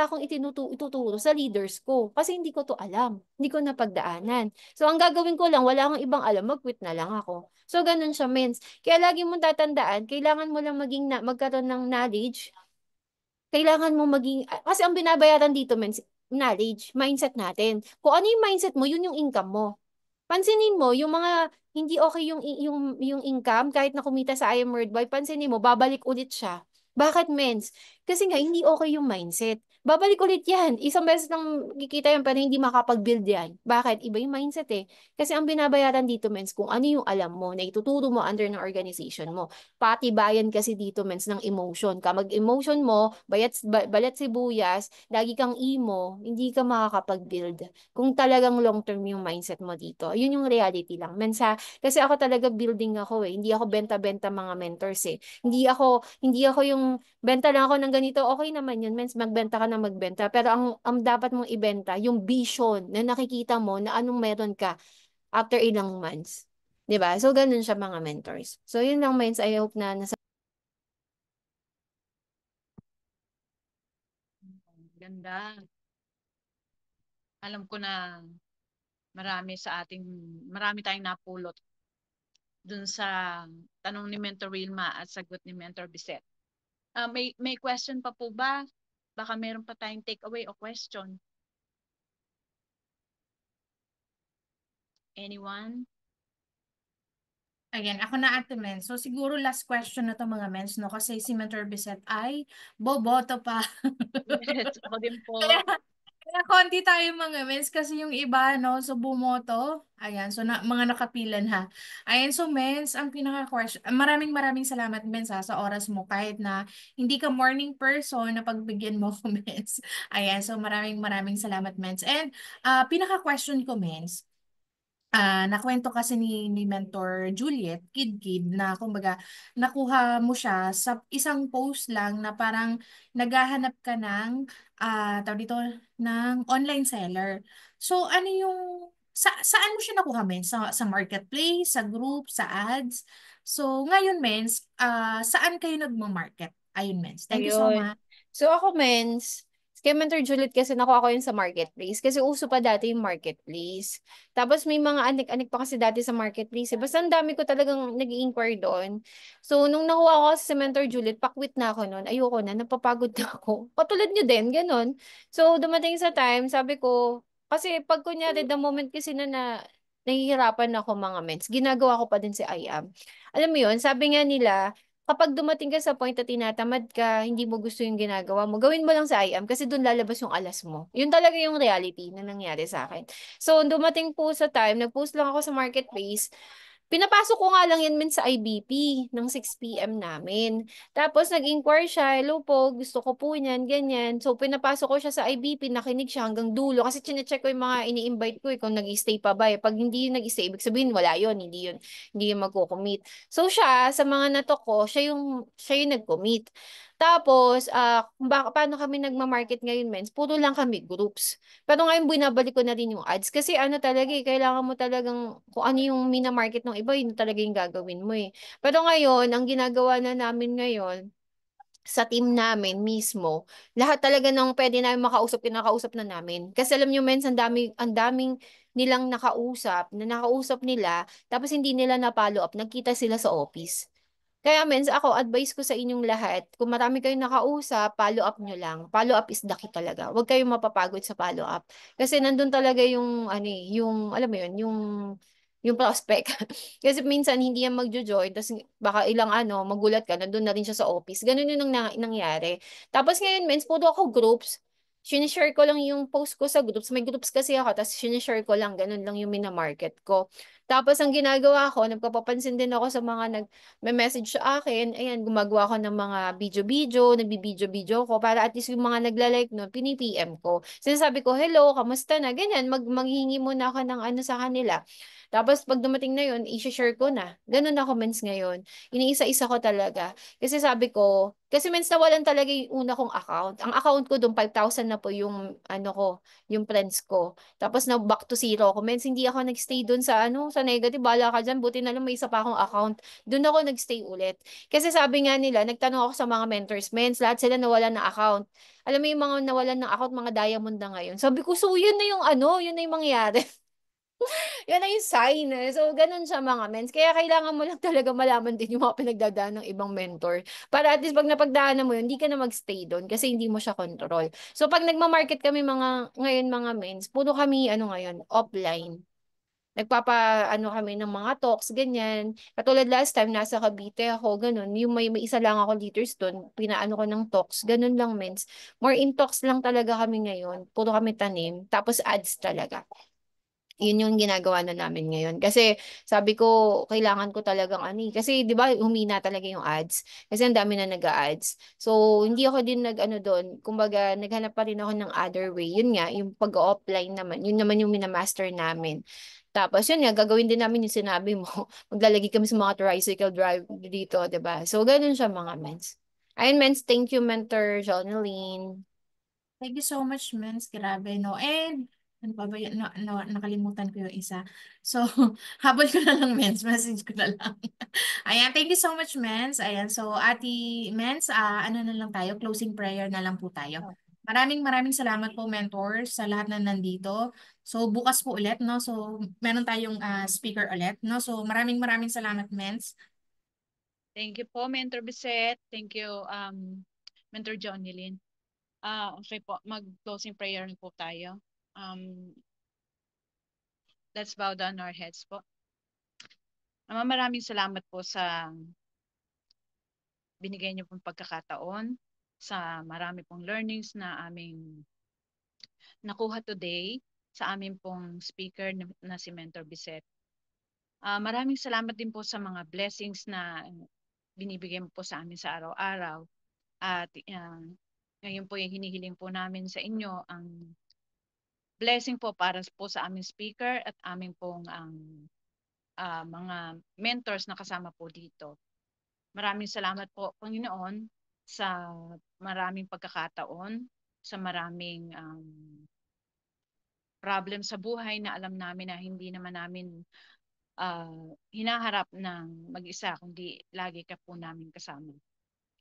akong ituturo sa leaders ko kasi hindi ko to alam. Hindi ko napagdaanan. So ang gagawin ko lang, wala akong ibang alam, mag-quit na lang ako. So ganun siya, mens. Kaya lagi mong tatandaan, kailangan mo lang magkaroon ng knowledge. Kailangan mo kasi ang binabayaran dito, mens, knowledge, mindset natin. Kung ano yung mindset mo, yun yung income mo. Pansinin mo, yung mga hindi okay yung income, kahit na kumita sa I Am Worldwide, pansinin mo, babalik ulit siya. Bakit, mens? Kasi nga, hindi okay yung mindset. Babalik ulit yan. Isang beses lang kikita yan, pero hindi makapag-build yan. Bakit? Iba yung mindset eh. Kasi ang binabayaran dito, mens, kung ano yung alam mo, na ituturo mo under ng organization mo. Patibayan kasi dito, mens, ng emotion. Kamag-emotion mo, balat sibuyas, lagi kang emo, hindi ka makakapag-build kung talagang long-term yung mindset mo dito. Yun yung reality lang. Kasi ako talaga building ako eh. Hindi ako benta-benta mga mentors eh. Hindi ako yung benta lang ako ng ganito. Okay naman yun. Magbenta ka na magbenta. Pero ang dapat mong ibenta, yung vision na nakikita mo na anong meron ka after ilang months. 'Di ba? So, ganun siya mga mentors. So, yun lang, Mens. I hope na nasa. Ganda. Alam ko na marami tayong napulot dun sa tanong ni Mentor Wilma at sagot ni Mentor Bisette. May question pa po ba? Baka meron pa tayong takeaway o question. Anyone? Ayan, ako na ate men. So siguro last question na to mga mens, no? Kasi si Mentor Bisette ay boboto pa. Yes, ako din po. Kaya konti tayo mga mens kasi yung iba, no? So bumoto. Ayan, so mga nakapilan ha. Ayan, so mens, ang pinaka-question, maraming salamat mens ha, sa oras mo kahit na hindi ka morning person na pagbigyan mo ko mens. Ayan, so maraming salamat mens. And pinaka-question ko mens, nakwento kasi ni Mentor Juliet, Kid na kumbaga nakuha mo siya sa isang post lang na parang naghahanap ka ng tawag dito ng online seller. So ano yung saan mo siya nakuha men? Sa marketplace, sa group, sa ads? So ngayon mens, saan kayo nagmo-market? Ayun mens. Thank you so Ayun. much. So ako, mens, kay Mentor Juliet kasi nakuha ko yun sa marketplace. Kasi uso pa dati yung marketplace. Tapos may mga anik-anik pa kasi dati sa marketplace. Basta ang dami ko talagang nag-i-inquire doon. So nung nakuha ko kasi sa Mentor Juliet, pakwit na ako noon. Ayoko na, napapagod na ako. Patulad nyo din, ganun. So dumating sa time, sabi ko, kasi pag kunyari, the moment kasi nahihirapan ako mga mens, ginagawa ko pa din si IAM. Alam mo yun, sabi nga nila, kapag dumating ka sa point na tinatamad ka, hindi mo gusto yung ginagawa mo, gawin mo lang sa IM kasi doon lalabas yung alas mo. Yun talaga yung reality na nangyari sa akin. So, dumating po sa time, nag-post lang ako sa marketplace. Pinapasok ko nga lang yan min sa IBP ng 6 p.m. namin. Tapos nag-inquire siya, hello po, gusto ko po yan, ganyan. So pinapasok ko siya sa IBP, nakinig siya hanggang dulo kasi chinecheck ko yung mga ini-invite ko kung nag-stay pa ba. Pag hindi yung nag-stay, ibig sabihin wala yun, hindi yun magko-commit. So siya, sa mga natok ko, siya yung nag-commit. Tapos, paano kami nagma-market ngayon, mens? Puro lang kami groups. Pero ngayon, binabalik ko na rin yung ads. Kasi ano talaga kailangan mo talagang, kung ano yung mina-market ng iba, yun talaga yung gagawin mo eh. Pero ngayon, ang ginagawa na namin ngayon, sa team namin mismo, lahat talaga ng pwede namin makausap, kinakausap na namin. Kasi alam nyo, mens, ang daming nilang nakausap nila, tapos hindi nila na-follow up, nagkita sila sa office. Kaya mens, ako, advice ko sa inyong lahat, kung marami kayong nakausap, follow up nyo lang. Follow up is the key talaga. Huwag kayong mapapagod sa follow up. Kasi nandun talaga yung, alam mo yun, yung prospect. Kasi minsan hindi yan magjo-join, tapos baka ilang magulat ka, nandun na rin siya sa office. Ganun yung nangyari. Tapos ngayon, mens, puro ako groups. sinishare ko lang yung post ko sa groups. May groups kasi ako, tapos sinishare ko lang, ganun lang yung minamarket ko. Tapos ang ginagawa ko, nagpapapansin din ako sa mga nag-message sa akin. Ayan, gumagawa ko ng mga video-video, nagbibideo-video ko para at least yung mga nagla-like no, pini-PM ko. Sinasabi ko, hello, kamusta na? Ganyan, maghihingi muna ako ng ano sa kanila. Tapos pag dumating na yun, i-share ko na. Ganun na comments ngayon. Iniisa-isa ko talaga. Kasi sabi ko, kasi mens nawalan talaga yung una kong account. Ang account ko doon, 5,000 na po yung ano ko, yung friends ko. Tapos na back to zero ako. Mens hindi ako nagstay doon sa ano, sa negative. Bala ka dyan. Buti na lang may isa pa akong account. Doon ako nagstay ulit. Kasi sabi nga nila, nagtanong ako sa mga mentors, mens, lahat sila nawalan ng account. Alam mo yung mga nawalan ng account, mga diamond na ngayon. Sabi ko, so yun na yung ano, yun na yung mangyayari. Yan ay yung sign. So, ganun siya mga mens. Kaya kailangan mo lang talaga malaman din yung mga pinagdadaan ng ibang mentor. Para at least pag napagdaanan mo yun, hindi ka na magstay doon kasi hindi mo siya control. So, pag nagmamarket kami ngayon mga mens, puro kami, ano ngayon, offline. Ano kami ng mga talks, ganyan. Katulad last time, nasa Cavite ako, ganun. Yung may isa lang ako liters doon, pinaano ko ng talks, ganun lang, mens. More in talks lang talaga kami ngayon. Puro kami tanim. Tapos ads talaga. Yun yung ginagawa na namin ngayon. Kasi sabi ko, kailangan ko talagang ano eh. Kasi di ba humina talaga yung ads. Kasi ang dami na nag-ads. So, hindi ako din nag-ano doon. Kumbaga, naghanap pa rin ako ng other way. Yun nga, yung pag-offline naman. Yun naman yung minamaster namin. Tapos yun nga, gagawin din namin yung sinabi mo. Maglalagay kami sa mga tricycle drive dito, di ba? So, ganun siya mga mens. Ayun, mens. Thank you, Mentor Jonaline. Thank you so much, Mens. Grabe, no? And, ano pa ba yun? Nakalimutan ko yung isa. So, habol ko na lang, Mens. Message ko na lang. Ayan, thank you so much, Mens. Ayan, so, Ate Mens, ano na lang tayo, closing prayer na lang po tayo. Maraming maraming salamat po, mentors, sa lahat na nandito. So, bukas po ulit, no? So, meron tayong speaker ulit, no? So, maraming maraming salamat, Mens. Thank you po, Mentor Bisette. Thank you, Mentor Jonilyn. Okay po, mag-closing prayer na po tayo. Let's bow down our heads po. Ama, maraming salamat po sa binigay niyo pong pagkakataon, sa marami pong learnings na aming nakuha today sa aming pong speaker na si Mentor Bisette. Maraming salamat din po sa mga blessings na binibigay mo po sa amin sa araw-araw. At ngayon po yung hinihiling po namin sa inyo ang blessing po para po sa aming speaker at aming pong mga mentors na kasama po dito. Maraming salamat po, Panginoon, sa maraming pagkakataon, sa maraming problem sa buhay na alam namin na hindi naman namin hinaharap ng mag-isa, kundi lagi ka po namin kasama.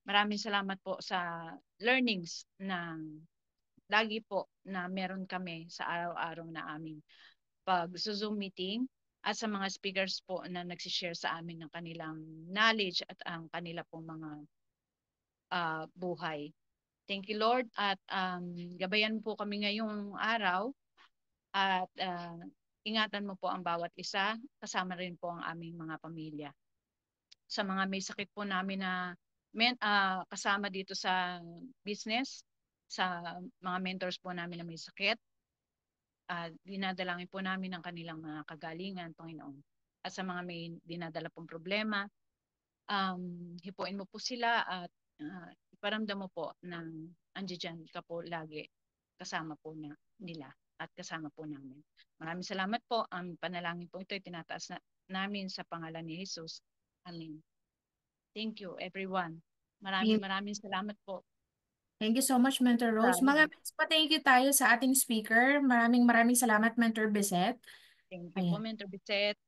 Maraming salamat po sa learnings na lagi po na meron kami sa araw-araw na aming pag-Zoom meeting at sa mga speakers po na nagsishare sa amin ng kanilang knowledge at ang kanila pong mga buhay. Thank you, Lord. At gabayan po kami ngayong araw at ingatan mo po ang bawat isa, kasama rin po ang aming mga pamilya. Sa mga may sakit po namin na kasama dito sa business, sa mga mentors po namin na may sakit, dinadalangin po namin ang kanilang mga kagalingan, Panginoon. At sa mga may dinadala pong problema, hipuin mo po sila at iparamdam mo po na andiyan ka po lagi kasama po nila at kasama po namin. Maraming salamat po. Ang panalangin po ito ay tinataas namin sa pangalan ni Jesus. Amen. Thank you, everyone. Maraming salamat po. Thank you so much, Mentor Rose. Mga Mens, pa-thank you tayo sa ating speaker. Maraming salamat, Mentor Bisette. Thank you po, Mentor Bisette.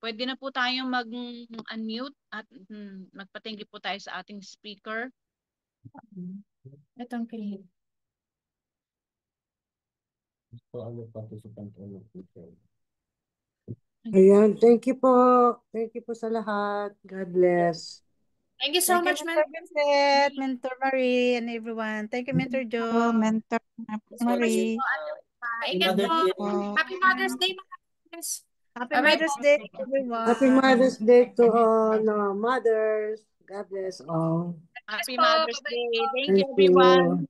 Pwede na po tayong mag-unmute at magpa-thank you po tayo sa ating speaker. Itong pinili. Ayan, thank you po. Thank you po sa lahat. God bless. Thank you so Thank you, much, Mentor Mentor. Vincent, Mentor Marie, and everyone. Thank you, Mentor Jo. Mentor Marie. Thank you po. Happy Mother's Day, mga friends. Happy Bye-bye Mother's po. Day, everyone. Happy Mother's Day to all mothers. God bless all. Happy po. Mother's Bye-bye Day. po. Thank you, Thank everyone. you.